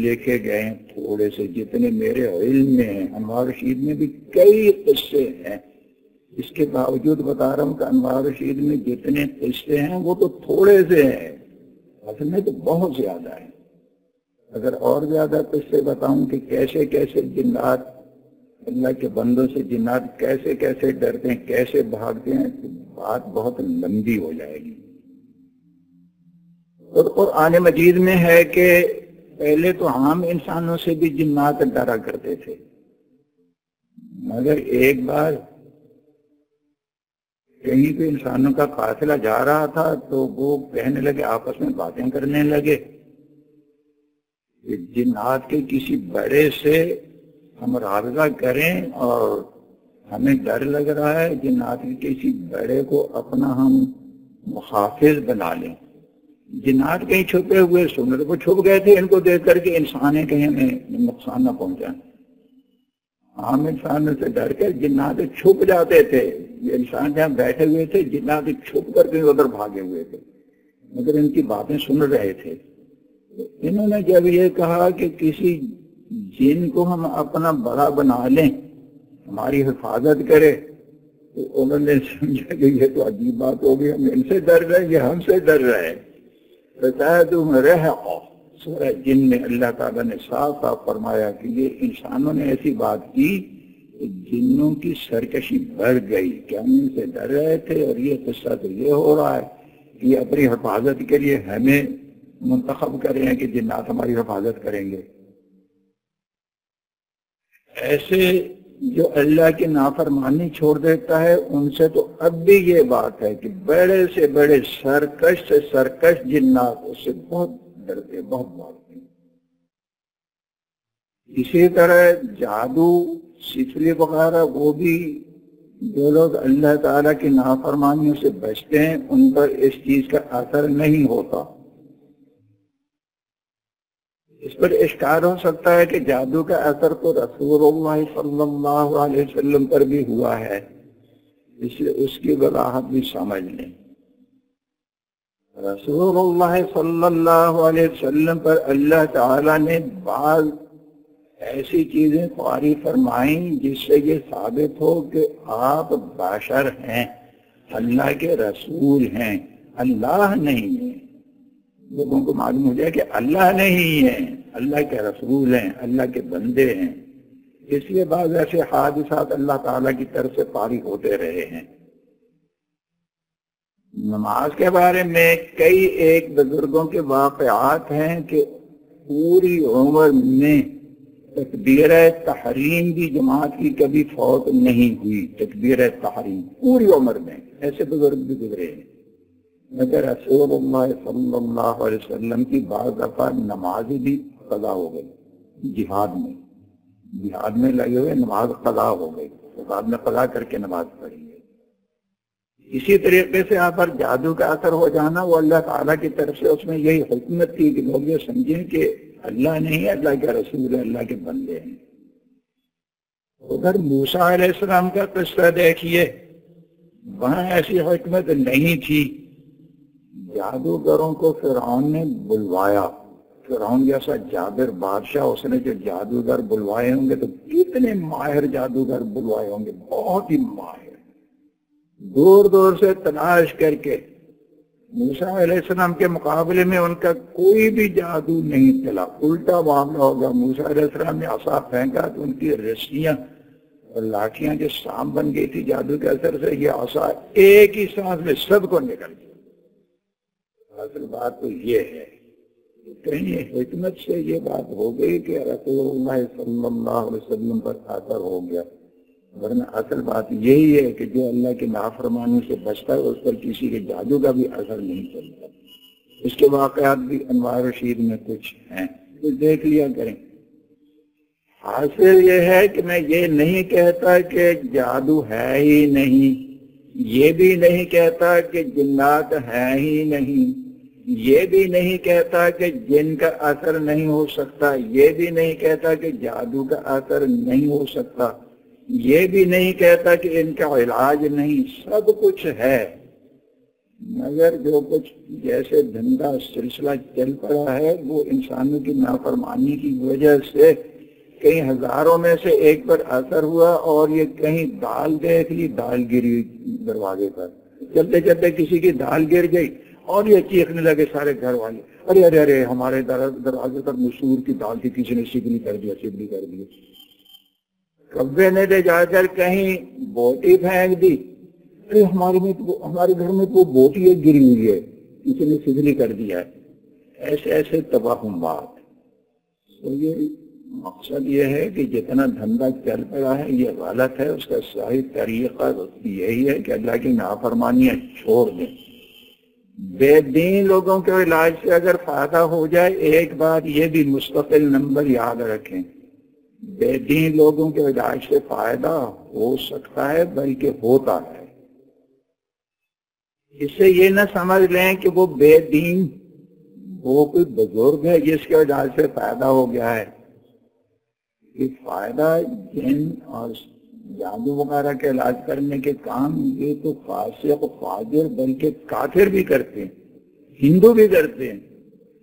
لکھے گئے ہیں، تھوڑے سے جتنے میرے علم میں ہیں۔ انوار رشید میں بھی کئی قصے ہیں، اس کے باوجود بتا رہا ہوں کہ انوار رشید میں جتنے قصے ہیں وہ تو تھوڑے سے ہیں، اصل میں تو بہت زیادہ ہیں۔ اگر اور زیادہ قصے بتاؤں کہ کیسے کیسے جنات، اللہ کے بندوں سے جنات کیسے کیسے ڈرتے ہیں، کیسے بھاگتے ہیں، تو بات بہت لمبی ہو جائے گی۔ اور قرآن مجید میں ہے کہ پہلے تو عام انسانوں سے بھی جنات ڈرا کرتے تھے، مگر ایک بار کہیں پہ انسانوں کا قافلہ جا رہا تھا تو وہ کہنے لگے، آپس میں باتیں کرنے لگے کہ جنات کے کسی بڑے سے ہم رابطہ کریں، اور ہمیں ڈر لگ رہا ہے جنات کے کسی بڑے کو اپنا ہم محافظ بنا لیں۔ جنات کہیں چھپے ہوئے سنر کو چھپ گئے تھے ان کو دیکھ کر کے انسانیں کہیں ہمیں نقصان نہ پہنچائیں۔ عام انسانوں سے ڈر کر جنات چھپ جاتے تھے، یہ انسان جہاں بیٹھے ہوئے تھے جنات چھپ کر کے ادھر بھاگے ہوئے تھے، مگر ان کی باتیں سن رہے تھے۔ انہوں نے جب یہ کہا کہ کسی جن کو ہم اپنا بڑا بنا لیں، ہماری حفاظت کرے، تو انہوں نے سمجھا کہ یہ تو عجیب بات ہوگی، ہم ان سے ڈر رہے ہیں، یہ ہم سے ڈر رہے ہیں۔ سورہ جن میں اللہ تعالیٰ نے صاف صاف فرمایا کہ یہ انسانوں نے ایسی بات کی کہ جنوں کی سرکشی بڑھ گئی کہ ہم ان سے ڈر رہے تھے، اور یہ قصہ تو یہ ہو رہا ہے کہ یہ اپنی حفاظت کے لیے ہمیں منتخب کر رہے ہیں کہ جنات ہماری حفاظت کریں گے۔ ایسے جو اللہ کی نافرمانی چھوڑ دیتا ہے ان سے تو اب بھی یہ بات ہے کہ بڑے سے بڑے سرکش سے سرکش جنات اس سے بہت ڈرتے، بہت بھاگتے۔ اسی طرح جادو، سفری وغیرہ، وہ بھی جو لوگ اللہ تعالیٰ کی نافرمانیوں سے بچتے ہیں ان پر اس چیز کا اثر نہیں ہوتا۔ اس پر اشکال ہو سکتا ہے کہ جادو کا اثر تو رسول اللہ صلی اللہ علیہ وسلم پر بھی ہوا ہے، اس لیے اس کی وضاحت بھی سمجھ لیں۔ رسول اللہ صلی اللہ علیہ وسلم پر اللہ تعالیٰ نے بعض ایسی چیزیں طاری فرمائیں جس سے یہ ثابت ہو کہ آپ بشر ہیں، اللہ کے رسول ہیں، اللہ نہیں ہے۔ لوگوں کو معلوم ہو جائے کہ اللہ نہیں ہے، اللہ کے رسول ہیں، اللہ کے بندے ہیں۔ اس لیے بعض ایسے حادثات اللہ تعالیٰ کی طرف سے پاری ہوتے رہے ہیں۔ نماز کے بارے میں کئی ایک بزرگوں کے واقعات ہیں کہ پوری عمر میں تکبیر تحریم کی جماعت کی کبھی فوت نہیں ہوئی۔ تکبیر تحریم پوری عمر میں ایسے بزرگ بھی گزرے ہیں، مگر رسول اللہ صلی اللہ علیہ وسلم کی بعض دفعہ نماز بھی قضا ہو گئی۔ جہاد میں لگے ہوئے نماز قضا ہو گئی، بعد میں قضا کر کے نماز پڑھی گئی۔ اسی طریقے سے آپ پر جادو کا اثر ہو جانا وہ اللہ تعالیٰ کی طرف سے، اس میں یہی حکمت تھی کہ لوگ یہ سمجھیں کہ اللہ نہیں ہے، اللہ کے رسول ہے، اللہ کے بندے ہیں۔ ادھر موسیٰ علیہ السلام کا قصہ دیکھیے، وہاں ایسی حکمت نہیں تھی۔ جادوگروں کو فرعون نے بلوایا، فرعون جیسا جابر بادشاہ، اس نے جو جادوگر بلوائے ہوں گے تو کتنے ماہر جادوگر بلوائے ہوں گے، بہت ہی ماہر، دور دور سے تلاش کر کے۔ موسیٰ علیہ السلام کے مقابلے میں ان کا کوئی بھی جادو نہیں چلا، الٹا معاملہ ہوگا۔ موسیٰ علیہ السلام نے عصا پھینکا تو ان کی رسیاں اور لاٹھیاں جو سام بن گئی تھی جادو کے اثر سے، یہ عصا ایک ہی سانس میں سب کو نکل گئی۔ اصل بات تو یہ ہے، کہیں حکمت سے یہ بات ہو گئی کہ رسول اللہ صلی اللہ علیہ وسلم پر اثر ہو گیا، ورنہ اصل بات یہی ہے کہ جو اللہ کے نافرمانی سے بچتا ہے اس پر کسی کے جادو کا بھی اثر نہیں چلتا۔ اس کے واقعات بھی انوار رشید میں کچھ ہیں، کچھ دیکھ لیا کریں۔ حاصل یہ ہے کہ میں یہ نہیں کہتا کہ جادو ہے ہی نہیں، یہ بھی نہیں کہتا کہ جنات ہیں ہی نہیں، یہ بھی نہیں کہتا کہ جن کا اثر نہیں ہو سکتا، یہ بھی نہیں کہتا کہ جادو کا اثر نہیں ہو سکتا، یہ بھی نہیں کہتا کہ ان کا علاج نہیں، سب کچھ ہے۔ مگر جو کچھ جیسے دھندا سلسلہ چل پڑا ہے وہ انسانوں کی نافرمانی کی وجہ سے کئی ہزاروں میں سے ایک پر اثر ہوا، اور یہ کہیں دال دیکھ لی، دال گری دروازے پر، چلتے چلتے کسی کی دال گر گئی اور یہ چیخنے لگے سارے گھر والے، ارے ارے ارے ہمارے دروازے پر مسور کی دال تھی، کسی نے سگلی کر دیا، سگلی کر دیا۔ کبے نے لے جا کر کہیں بوٹی پھینک دی، ارے ہمارے گھر میں تو بوٹی ایک گری ہوئی ہے، کسی نے سگلی کر دیا ہے۔ ایسے ایسے تباہمات۔ تو یہ مقصد یہ ہے کہ جتنا دھندا چل پڑا ہے یہ غلط ہے، اس کا صحیح طریقہ یہی ہے کہ اللہ کی نافرمانیاں چھوڑ دیں۔ بے دین لوگوں کے علاج سے اگر فائدہ ہو جائے، ایک بات یہ بھی مستقل نمبر یاد رکھیں، بے دین لوگوں کے علاج سے فائدہ ہو سکتا ہے بلکہ ہوتا ہے۔ اس سے یہ نہ سمجھ لیں کہ وہ بے دین وہ کوئی بزرگ ہے جس کے علاج سے فائدہ ہو گیا ہے۔ یہ فائدہ جن اور جادو وغیرہ کے علاج کرنے کے کام یہ تو فاسق فاجر بلکہ کافر بھی کرتے ہیں، ہندو بھی کرتے ہیں۔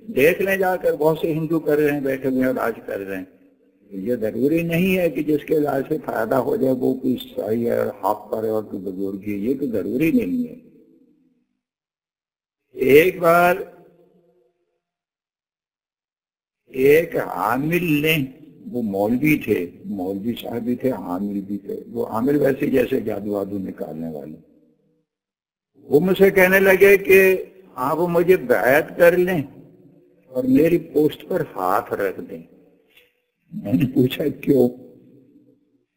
دیکھ لیں جا کر، بہت سے ہندو کر رہے ہیں، بیٹھے ہوئے علاج کر رہے ہیں۔ یہ ضروری نہیں ہے کہ جس کے علاج سے فائدہ ہو جائے وہ کوئی صحیح ہے اور حق پر ہے اور کوئی بزرگی ہے، یہ تو ضروری نہیں ہے۔ ایک بار ایک عامل نے، وہ مولوی تھے، مولوی صاحب بھی تھے، عامل بھی تھے، وہ عامل ویسے جیسے جادو وادو نکالنے والے، وہ مجھ سے کہنے لگے کہ آپ مجھے بیعت کر لیں اور میری پوسٹ پر ہاتھ رکھ دیں۔ میں نے پوچھا کیوں؟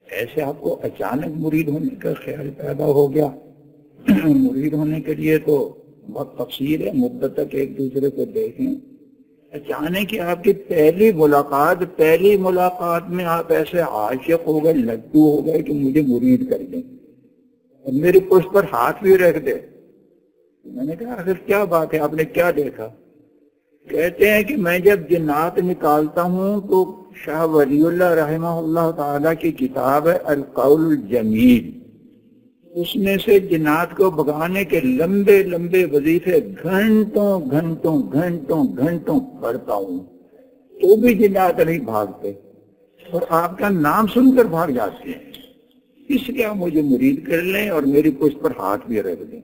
ایسے آپ کو اچانک مرید ہونے کا خیال پیدا ہو گیا؟ مرید ہونے کے لیے تو بہت تفصیل ہے، مدت تک ایک دوسرے کو دیکھیں۔ اچانک آپ کی پہلی ملاقات میں آپ ایسے عاشق ہو گئے، لڈو ہو گئے کہ مجھے مرید کر دیں اور میری پشت پر ہاتھ بھی رکھ دے۔ میں نے کہا آخر کیا بات ہے، آپ نے کیا دیکھا؟ کہتے ہیں کہ میں جب جنات نکالتا ہوں تو شاہ ولی اللہ رحمہ اللہ تعالیٰ کی کتاب ہے القول الجمیل، اس میں سے جنات کو بھگانے کے لمبے لمبے وظیفے گھنٹوں گھنٹوں گھنٹوں گھنٹوں پڑھتا ہوں تو بھی جنات نہیں بھاگتے، اور آپ کا نام سن کر بھاگ جاتے ہیں۔ اس لیے آپ مجھے مرید کر لیں اور میری پشت پر ہاتھ بھی رکھ دیں۔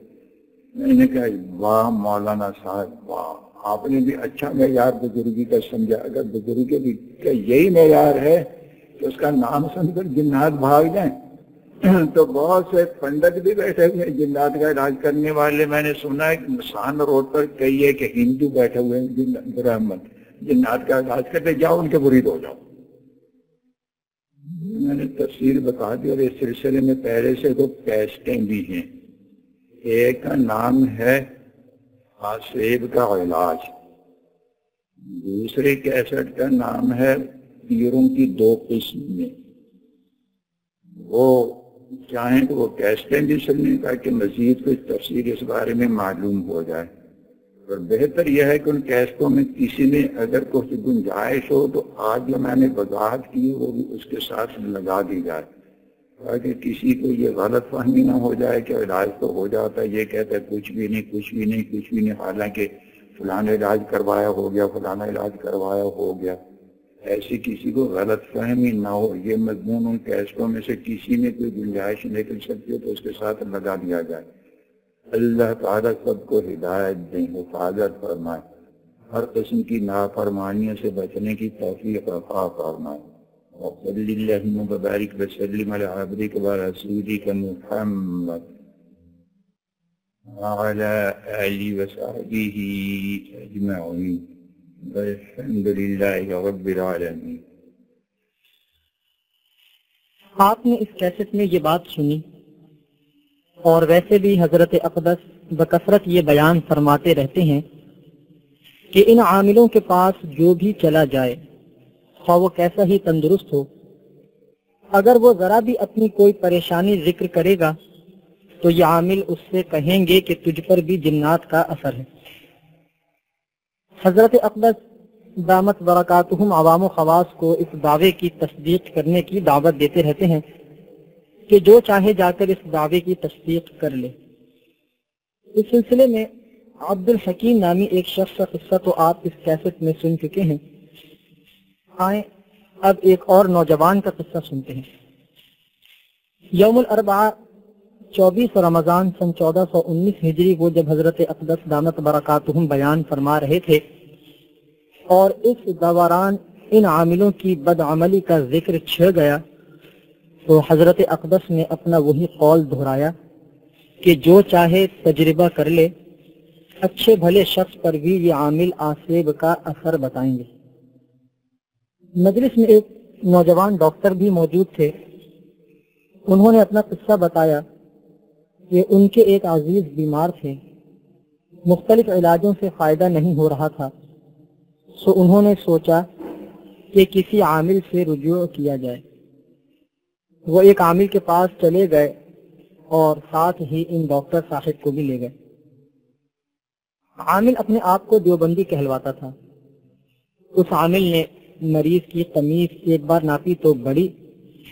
میں نے کہا واہ مولانا صاحب واہ، آپ نے بھی اچھا معیار بزرگی کا سمجھا۔ اگر بزرگی کا یہی معیار ہے کہ اس کا نام سن کر جنات بھاگ جائیں تو بہت سے پنڈت بھی بیٹھے ہوئے ہیں جنات کا علاج کرنے والے۔ میں نے سنا ہے کہ مسان روڈ پر کئی ہے کہ ہندو بیٹھے ہوئے ہیں برہمن جنات کا علاج کرتے، جاؤ ان کے مرید ہو جاؤ۔ میں نے تفصیل بتا دی، اور اس سلسلے میں پہلے سے تو کیسٹیں بھی ہیں۔ ایک کا نام ہے آسیب کا علاج، دوسرے کیسٹ کا نام ہے پیروں کی دو قسمیں۔ وہ چاہیں تو وہ کیسٹیں بھی سننے کا کہ مزید کچھ تفصیل اس بارے میں معلوم ہو جائے، اور بہتر یہ ہے کہ ان کیسٹوں میں کسی میں اگر کچھ گنجائش ہو تو آج جو میں نے وضاحت کی وہ بھی اس کے ساتھ لگا دی جائے، تاکہ کسی کو یہ غلط فہمی نہ ہو جائے کہ علاج تو ہو جاتا ہے، یہ کہتا ہے کچھ بھی نہیں کچھ بھی نہیں کچھ بھی نہیں، حالانکہ فلانا علاج کروایا ہو گیا فلانا علاج کروایا ہو گیا۔ ایسی کسی کو غلط فہمی نہ ہو۔ یہ مضمون ان کیسٹوں میں سے کسی میں کوئی گنجائش نکل سکتی ہے تو اس کے ساتھ لگا دیا جائے۔ اللہ تعالیٰ سب کو ہدایت دیں، حفاظت فرمائے، ہر قسم کی نافرمانیوں سے بچنے کی توفیق عطا فرمائے۔ وصلی اللہم وبارک وسلم علی عبدک ورسولک محمد وعلی آلہ وصحبہ اجمعین والحمد للہ رب العالمین۔ آپ نے اس کیسٹ میں یہ بات سنی، اور ویسے بھی حضرت اقدس بکثرت یہ بیان فرماتے رہتے ہیں کہ ان عاملوں کے پاس جو بھی چلا جائے خواہ وہ کیسا ہی تندرست ہو، اگر وہ ذرا بھی اپنی کوئی پریشانی ذکر کرے گا تو یہ عامل اس سے کہیں گے کہ تجھ پر بھی جنات کا اثر ہے۔ حضرت اقدس دامت برکاتہم عوام و خواص کو اس دعوے کی تصدیق کرنے کی دعوت دیتے رہتے ہیں کہ جو چاہے جا کر اس دعوے کی تصدیق کر لے۔ اس سلسلے میں عبد الحکیم نامی ایک شخص کا قصہ تو آپ اس کیسٹ میں سن چکے ہیں، آئیں اب ایک اور نوجوان کا قصہ سنتے ہیں۔ یوم الاربعاء 24 رمضان سن 1419 ہجری کو جب حضرت اقدس دامت برکاتہم بیان فرما رہے تھے اور اس دوران ان عاملوں کی بدعملی کا ذکر چھڑ گیا تو حضرت اقدس نے اپنا وہی قول دہرایا کہ جو چاہے تجربہ کر لے، اچھے بھلے شخص پر بھی یہ عامل آسیب کا اثر بتائیں گے۔ مجلس میں ایک نوجوان ڈاکٹر بھی موجود تھے۔ انہوں نے اپنا قصہ بتایا کہ ان کے ایک عزیز بیمار تھے، مختلف علاجوں سے فائدہ نہیں ہو رہا تھا، سو انہوں نے سوچا کہ کسی عامل سے رجوع کیا جائے۔ وہ ایک عامل کے پاس چلے گئے اور ساتھ ہی ان ڈاکٹر صاحب کو بھی لے گئے۔ عامل اپنے آپ کو دیوبندی کہلواتا تھا۔ اس عامل نے مریض کی قمیص ایک بار ناپی تو بڑی،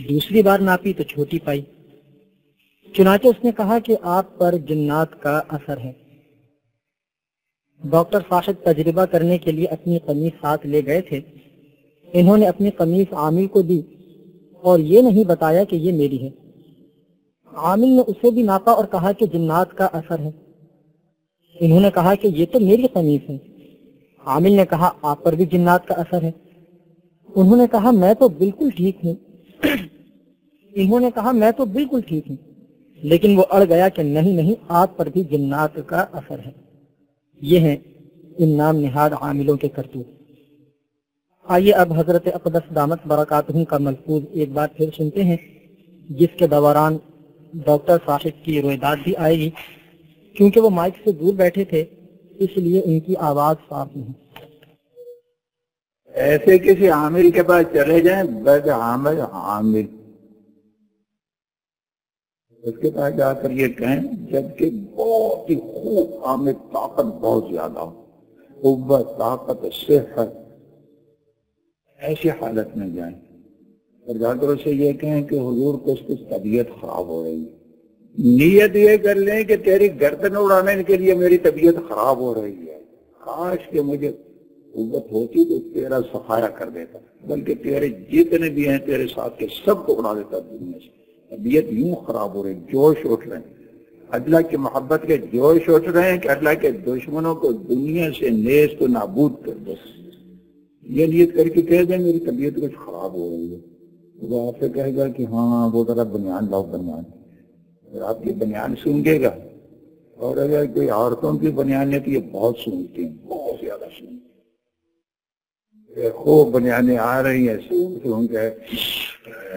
دوسری بار ناپی تو چھوٹی پائی۔ چنانچہ اس نے کہا کہ آپ پر جنات کا اثر ہے۔ ڈاکٹر صاحب تجربہ کرنے کے لیے اپنی قمیص ساتھ لے گئے تھے۔ انہوں نے اپنی قمیص عامل کو دی اور یہ نہیں بتایا کہ یہ میری ہے۔ عامل نے اسے بھی ناپا اور کہا کہ جنات کا اثر ہے۔ انہوں نے کہا کہ یہ تو میری قمیص ہے۔ عامل نے کہا آپ پر بھی جنات کا اثر ہے۔ انہوں نے کہا میں تو بالکل ٹھیک ہوں۔ انہوں نے کہا میں تو بالکل ٹھیک ہوں، لیکن وہ اڑ گیا کہ نہیں آپ پر بھی جنات کا اثر ہے۔ یہ ہیں ان نام نہاد عاملوں کے کرتوت۔ آئیے اب حضرت اقدس دامت برکاتہم کا ملفوظ ایک بار پھر سنتے ہیں، جس کے دوران ڈاکٹر صاحب کی رویداد بھی آئے گی۔ کیونکہ وہ مائک سے دور بیٹھے تھے اس لیے ان کی آواز صاف نہیں۔ ایسے کسی عامل کے پاس چلے جائیں، بد عامل عامل، اس کے پاس جا کر یہ کہیں جبکہ بہت ہی خوب عامل، طاقت بہت زیادہ ہو، قوت طاقت صحت، ایسی حالت میں جائیں اور جا کر اسے یہ کہیں کہ حضور کو اس کی طبیعت خراب ہو رہی ہے۔ نیت یہ کر لیں کہ تیری گردن اڑانے کے لیے میری طبیعت خراب ہو رہی ہے، کاش کہ مجھے قوت ہوتی تو تیرا سفارہ کر دیتا، بلکہ تیرے جتنے بھی ہیں تیرے ساتھ کے سب کو اڑا دیتا دنیا سے۔ طبیعت یوں خراب ہو رہی، جوش اٹھ رہے ہیں، اللہ کی محبت کے جوش اٹھ رہے ہیں کہ اللہ کے دشمنوں کو دنیا سے نیست و نابود کر دو. یہ نیت کر کے کہہ دیں میری طبیعت کچھ خراب ہو رہی ہے، وہ آپ سے کہے گا کہ ہاں وہ ذرا بنیان لاؤ بنیان، اور آپ کی بنیان سونگے گا. اور اگر کوئی عورتوں کی بنیان ہے تو یہ بہت سونگتی ہیں، بہت زیادہ سونگتی ہیں، خوب بنیانیں آ رہی ہیں، سونگ کے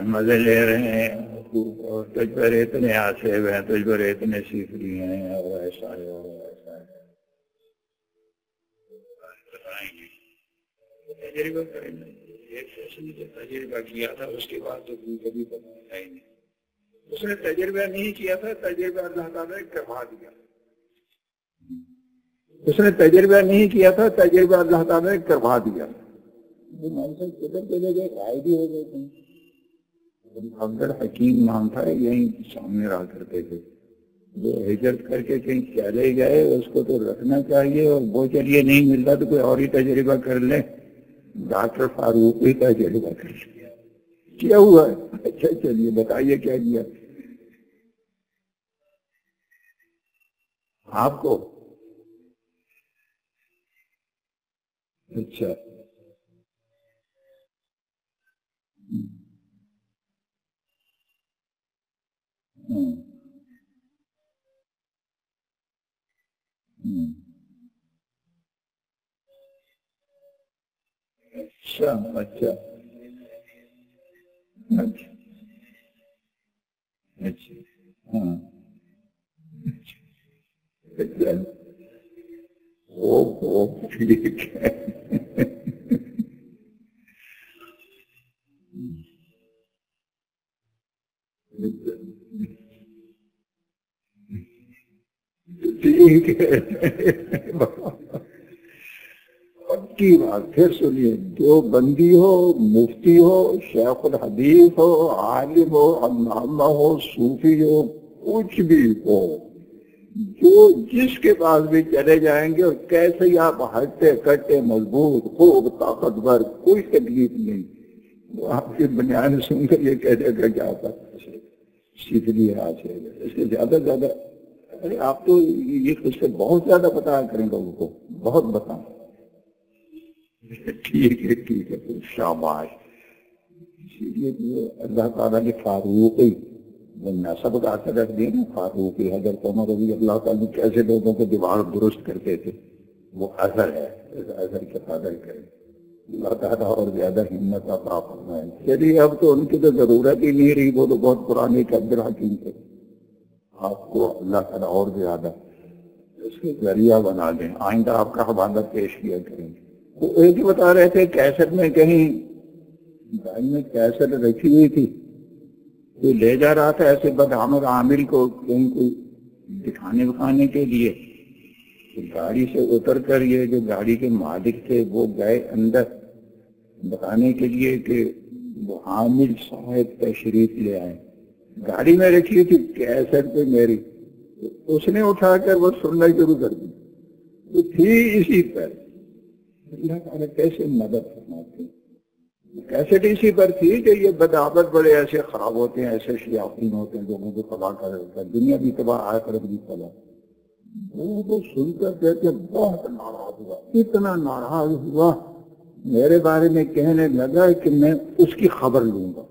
مزے لے رہے ہیں، اور تجھ پر اتنے آسے ہوئے ہیں، تجھ پر اتنے سیکھ لیے ہیں، اور ایسا ہے اور ایسا ہے. تجربہ کریں گے، ایک فیصلے سے تجربہ کیا تھا اس کے بعد تو کبھی پتا ہی نہیں. اس نے تجربہ نہیں کیا تھا، تجربہ اللہ تعالیٰ نے کروا دیا. اس نے تجربہ نہیں کیا تھا، تجربہ اللہ تعالیٰ نے کروا دیا. کدھر چلے گئے، غائب ہی ہو گئے تھے. عبد حکیم نام تھا، یہیں سامنے رہا کرتے تھے. جو ہجرت کر کے کہیں چلے گئے اس کو تو رکھنا چاہیے، اور وہ چلیے نہیں ملتا تو کوئی اور ہی تجربہ کر لیں. ڈاکٹر فاروق ہی تجربہ کر لیا. کیا ہوا ہے؟ اچھا چلیے بتائیے کیا کیا آپ کو؟ اچھا اچھا اچھا اچھا اچھا ہاں اچھا او ٹھیک ہے. ٹھیک ہے پکی بات. پھر سنیے، جو بندی ہو، مفتی ہو، شیخ الحدیث ہو، عالم ہو، علامہ ہو، صوفی ہو، کچھ بھی ہو، جو جس کے پاس بھی چلے جائیں گے اور کیسے ہی آپ ہٹے کٹے مضبوط خوب طاقتور، کوئی تکلیف نہیں. وہ آپ کی بنیاد سن کر یہ کہہ دے گا کہ آپ سیکھ لیے آج ہے. اس سے زیادہ زیادہ ارے آپ تو یہ کچھ سے بہت زیادہ بتایا کریں لوگوں کو، بہت بتائیں. ٹھیک ہے ٹھیک ہے، شاباش. اسی لیے اللہ تعالیٰ نے فاروقی نسب کا اثر رکھ دیا نا. فاروقی حضرت عمر رضی اللہ تعالیٰ کیسے لوگوں کو دماغ درست کرتے تھے، وہ اثر ہے. اس اثر کے قدر کریں. اللہ تعالیٰ اور زیادہ ہمت عطا فرمائے. چلیے اب تو ان کی تو ضرورت ہی نہیں رہی، وہ تو بہت پرانے عبد الحکیم تھے. آپ کو اللہ تعالیٰ اور زیادہ اس کے ذریعہ بنا دیں. آئندہ آپ کا حوالہ پیش کیا کریں گے. وہ ایک ہی بتا رہے تھے کیسٹ میں کہیں گاڑی میں کیسٹ رکھی ہوئی تھی، کوئی لے جا رہا تھا ایسے بدعمل عامل کو کہیں کوئی دکھانے بکھانے کے لیے. گاڑی سے اتر کر یہ جو گاڑی کے مالک تھے وہ گئے اندر بتانے کے لیے کہ وہ عامل صاحب تشریف لے آئے. گاڑی میں رکھی تھی کیسٹ پہ میری، اس نے اٹھا کر وہ سننا شروع کر دی. وہ تھی اسی پر. اللہ تعالیٰ کیسے مدد فرماتے ہیں. کیسٹ اسی پر تھی کہ یہ بدعمل بڑے ایسے خراب ہوتے ہیں، ایسے شیاطین ہوتے ہیں لوگوں کو تباہ کر دیتا ہے، دنیا بھی تباہ آخرت بھی تباہ. وہ سن کر کہتے بہت ناراض ہوا، اتنا ناراض ہوا میرے بارے میں کہنے لگا کہ میں اس کی خبر لوں گا،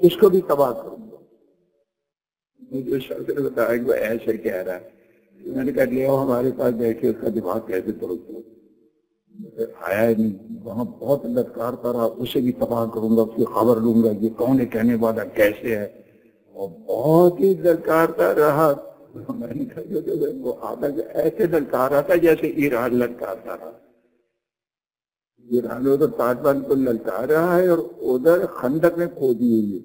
اس کو بھی تباہ کروں گا. مجھے شخص نے بتایا کہ وہ ایسے کہہ رہا ہے. میں نے کہا لے آؤ ہمارے پاس بیٹھے، اس کا دماغ کیسے درست ہو. آیا ہی نہیں. وہاں بہت لٹکارتا رہا، اسے بھی تباہ کروں گا، اس کی خبر لوں گا، یہ کون ہے کہنے والا، کیسے ہے. اور بہت ہی لٹکارتا رہا. میں نے کہا وہ آدھا ایسے لٹکار رہا تھا جیسے ایران لٹکارتا رہا. ایران ادھر طالبان کو للکار رہا ہے اور ادھر خندق میں کھودی ہوئی ہے.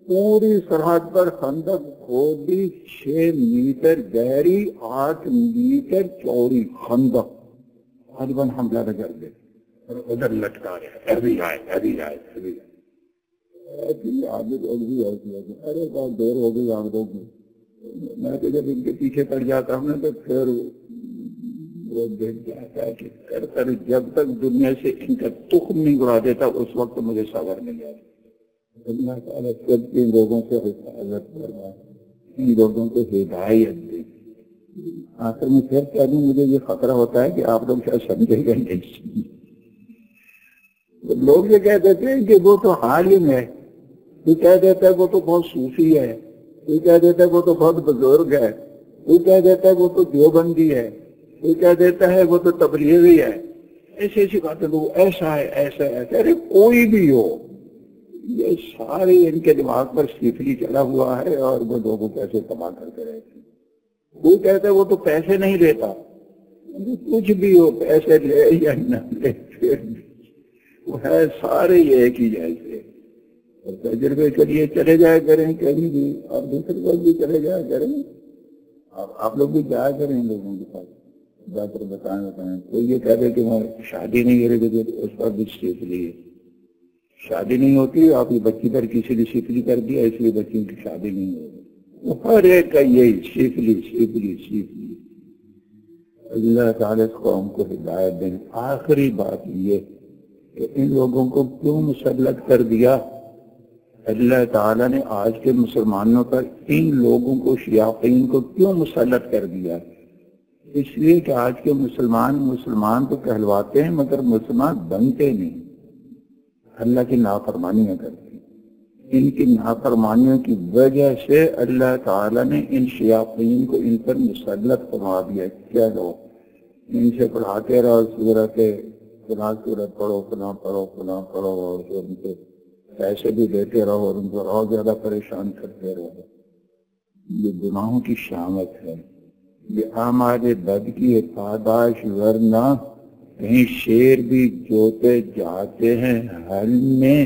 پوری سرحد پر خندق کھودی، 6 میٹر گہری، 8 میٹر چوڑی خندق. طالبان حملہ نہ کر دے اور ادھر لٹکا رہے، ابھی آئے ابھی آئے ابھی آئے. ابھی آگے لوگ بھی ہوتی ہے. ارے بہت دیر ہو گئی آپ لوگ میں. میں تو جب ان کے پیچھے پڑ جاتا ہوں نا تو پھر وہ دیکھ جاتا ہے کہ کر جب تک دنیا سے ان کا تخم نہیں اڑا دیتا اس وقت مجھے صبر نہیں آتا. اللہ تعالیٰ سب کے لوگوں سے حفاظت فرمائے، ان لوگوں کو ہدایت دے۔ آخر میں پھر کہہ دوں، مجھے یہ خطرہ ہوتا ہے کہ آپ لوگ شاید سمجھے گا نہیں۔ لوگ یہ کہہ دیتے ہیں کہ وہ تو عالم ہے، کوئی کہہ دیتا ہے وہ تو بہت صوفی ہے، کوئی کہہ دیتا ہے وہ تو بہت بزرگ ہے، کوئی کہہ دیتا ہے وہ تو دیوبندی ہے، کوئی کہہ دیتا ہے وہ تو تبلیغی ہے، ایسی ایسی باتیں لوگ، ایسا ہے ایسا ہے ایسا۔ ارے کوئی بھی ہو، یہ سارے ان کے دماغ پر سیفلی چلا ہوا ہے اور وہ لوگوں کو ایسے تباہ کرتے رہتے ہیں۔ کوئی کہتا ہے وہ تو پیسے نہیں لیتا، کچھ بھی ہو، پیسے لے یا نہ لے، پھر بھی وہ ہے سارے ایک ہی جیسے۔ اور تجربے کے لیے چلے جایا کریں کہیں بھی، اور دوسرے لوگ بھی چلے جایا کریں، آپ لوگ بھی جایا کریں لوگوں کے پاس، جا کر بتائیں۔ کوئی یہ کہہ دے کہ میں شادی نہیں کرے، اس پر بھی سیکھ لیے، شادی نہیں ہوتی، آپ کی بچی پر کسی نے سیکھ لی کر دیا اس لیے بچیوں کی شادی نہیں ہوگی۔ ہر ایک کا یہی سیکھ لی۔ اللہ تعالیٰ قوم کو ہدایت دیں۔ آخری بات یہ کہ ان لوگوں کو کیوں مسلط کر دیا اللہ تعالیٰ نے آج کے مسلمانوں پر، ان لوگوں کو شیاطین کو کیوں مسلط کر دیا؟ اس لیے کہ آج کے مسلمان تو کہلواتے ہیں مگر مسلمان بنتے نہیں، اللہ کی نافرمانیاں کرتے ہیں۔ ان کی نافرمانیوں کی وجہ سے اللہ تعالیٰ نے ان شیاطین کو ان پر مسلط فرما دیا۔ کیا لو ان سے پڑھاتے رہو سورت فلاں سورت پڑھو، فلاں پڑھو، اور ان کے پیسے بھی دیتے رہو اور ان کو اور زیادہ پریشان کرتے رہو۔ یہ گناہوں کی شامت ہے، یہ اعمال بد کی پاداش، ورنہ کہیں شیر بھی جوتے جاتے ہیں حل میں۔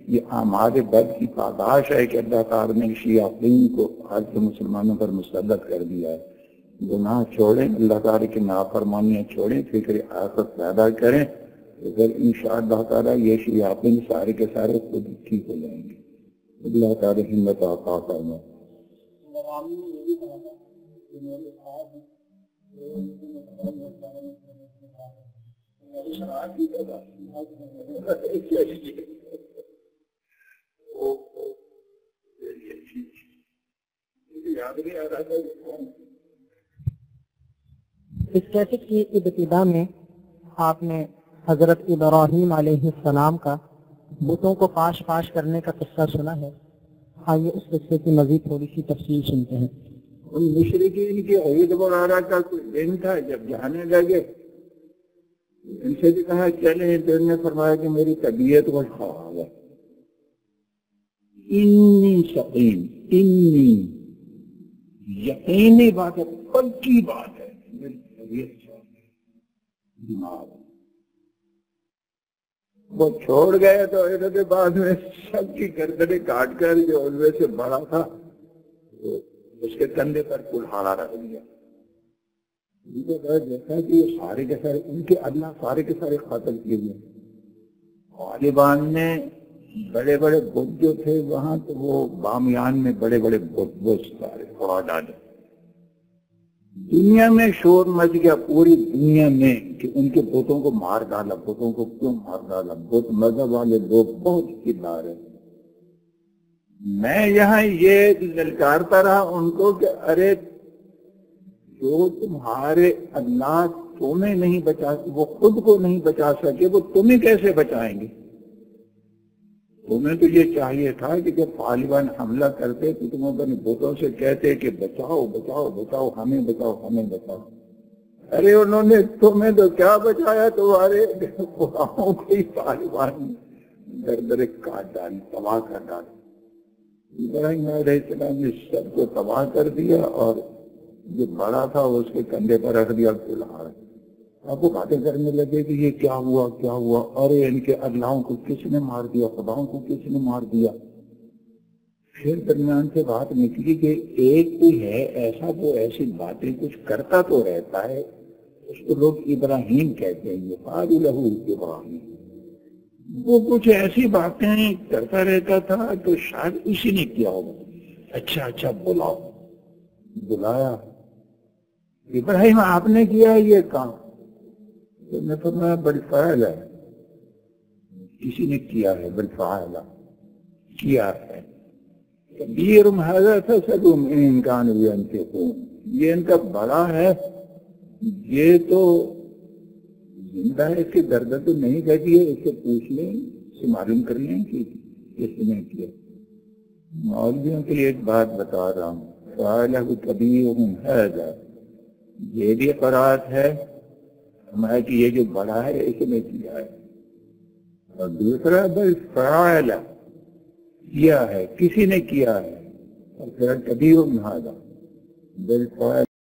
یہ اعمال بد کی پاداش ہے کہ اللہ تعالیٰ نے شیاطین کو آج کے مسلمانوں پر مسلط کر دیا ہے۔ گناہ چھوڑیں، اللہ تعالیٰ کی نافرمانیاں چھوڑیں، فکر آخرت پیدا کریں، پھر انشاءاللہ تعالیٰ یہ شیاطین سارے کے سارے خود ٹھیک ہو جائیں گے۔ اللہ تعالیٰ ہمت عطا فرمائے۔ اس کیسٹ کی ابتدا میں آپ نے حضرت ابراہیم علیہ السلام کا بتوں کو پاش کرنے کا قصہ سنا ہے، آئیے اس قصے کی مزید تھوڑی سی تفصیل سنتے ہیں۔ ان مشرکین کی عید وغیرہ کا کوئی دن تھا، جب جانے لگے ان سے بھی کہا چلیں، تو انہوں نے فرمایا کہ میری طبیعت کو خراب ہے، انی سقیم، انی یقینی بات ہے، پکی بات ہے، میری طبیعت بیمار ہے۔ وہ چھوڑ گئے تو انہوں نے بعد میں سب کی گردنیں کاٹ کر جو ان میں سے بڑا تھا اس کے کندھے پر کلہاڑا رکھ دیا۔ ان کے بعد دیکھا کہ یہ سارے کے سارے ان کے اللہ سارے کے سارے قتل کیے ہوئے۔ طالبان نے بڑے بڑے بت جو تھے وہاں، تو وہ بامیان میں بڑے بڑے بت سارے اڑا ڈالے۔ دنیا میں شور مچ گیا، پوری دنیا میں، کہ ان کے بتوں کو مار ڈالا۔ بتوں کو کیوں مار ڈالا؟ بت مذہب والے لوگ بہت چلا رہے۔ میں یہاں یہ للکارتا رہا ان کو کہ ارے جو تمہارے اللہ تمہیں نہیں بچا، وہ خود کو نہیں بچا سکے، وہ تمہیں کیسے بچائیں گے؟ تمہیں تو یہ چاہیے تھا کہ جب طالبان حملہ کرتے تو تم اپنے بتوں سے کہتے کہ بچاؤ بچاؤ بچاؤ، ہمیں بچاؤ ہمیں بچاؤ۔ ارے انہوں نے تمہیں تو کیا بچایا، تمہارے خداؤں کو ہی طالبان در در کاٹ ڈالی، تباہ کر ڈالی۔ ابراہیم علیہ السلام نے سب کو تباہ کر دیا اور جو بڑا تھا اس کے کندھے پر رکھ دیا کلہاڑ۔ اب وہ باتیں کرنے لگے کہ یہ کیا ہوا کیا ہوا، ارے ان کے اللہوں کو کس نے مار دیا، خداؤں کو کس نے مار دیا۔ پھر درمیان سے بات نکلی کہ ایک کوئی ہے ایسا، وہ ایسی باتیں کچھ کرتا تو رہتا ہے، اس کو لوگ ابراہیم کہتے ہیں، یہ قالوا لہ ابراہیم، وہ کچھ ایسی باتیں کرتا رہتا تھا، تو شاید اسی نے کیا ہوگا۔ اچھا بلاؤ، بلایا، ابراہیم آپ نے کیا یہ کام؟ تو میں فرمایا بالفعل ہے، کسی نے کیا ہے، بالفعل۔ کیا ہے. کبیرہم ھذا فاسألوہم ان کانوا ینطقون، یہ ان کا بڑا ہے، یہ تو زندہ ہے، اس کے درد تو نہیں کہتی ہے، اس سے پوچھ لیں، اس سے معلوم کر لیں کہ کس نے کیا. مولویوں کے لیے ایک بات بتا رہا ہوں، فعلہ کبیرہم ھذا، یہ بھی قرات ہے ہمارا کہ یہ جو بڑا ہے اس نے کیا ہے، اور دوسرا بل فعل کیا ہے، کسی نے کیا ہے، اور پھر کبیرہم ھذا بل فعل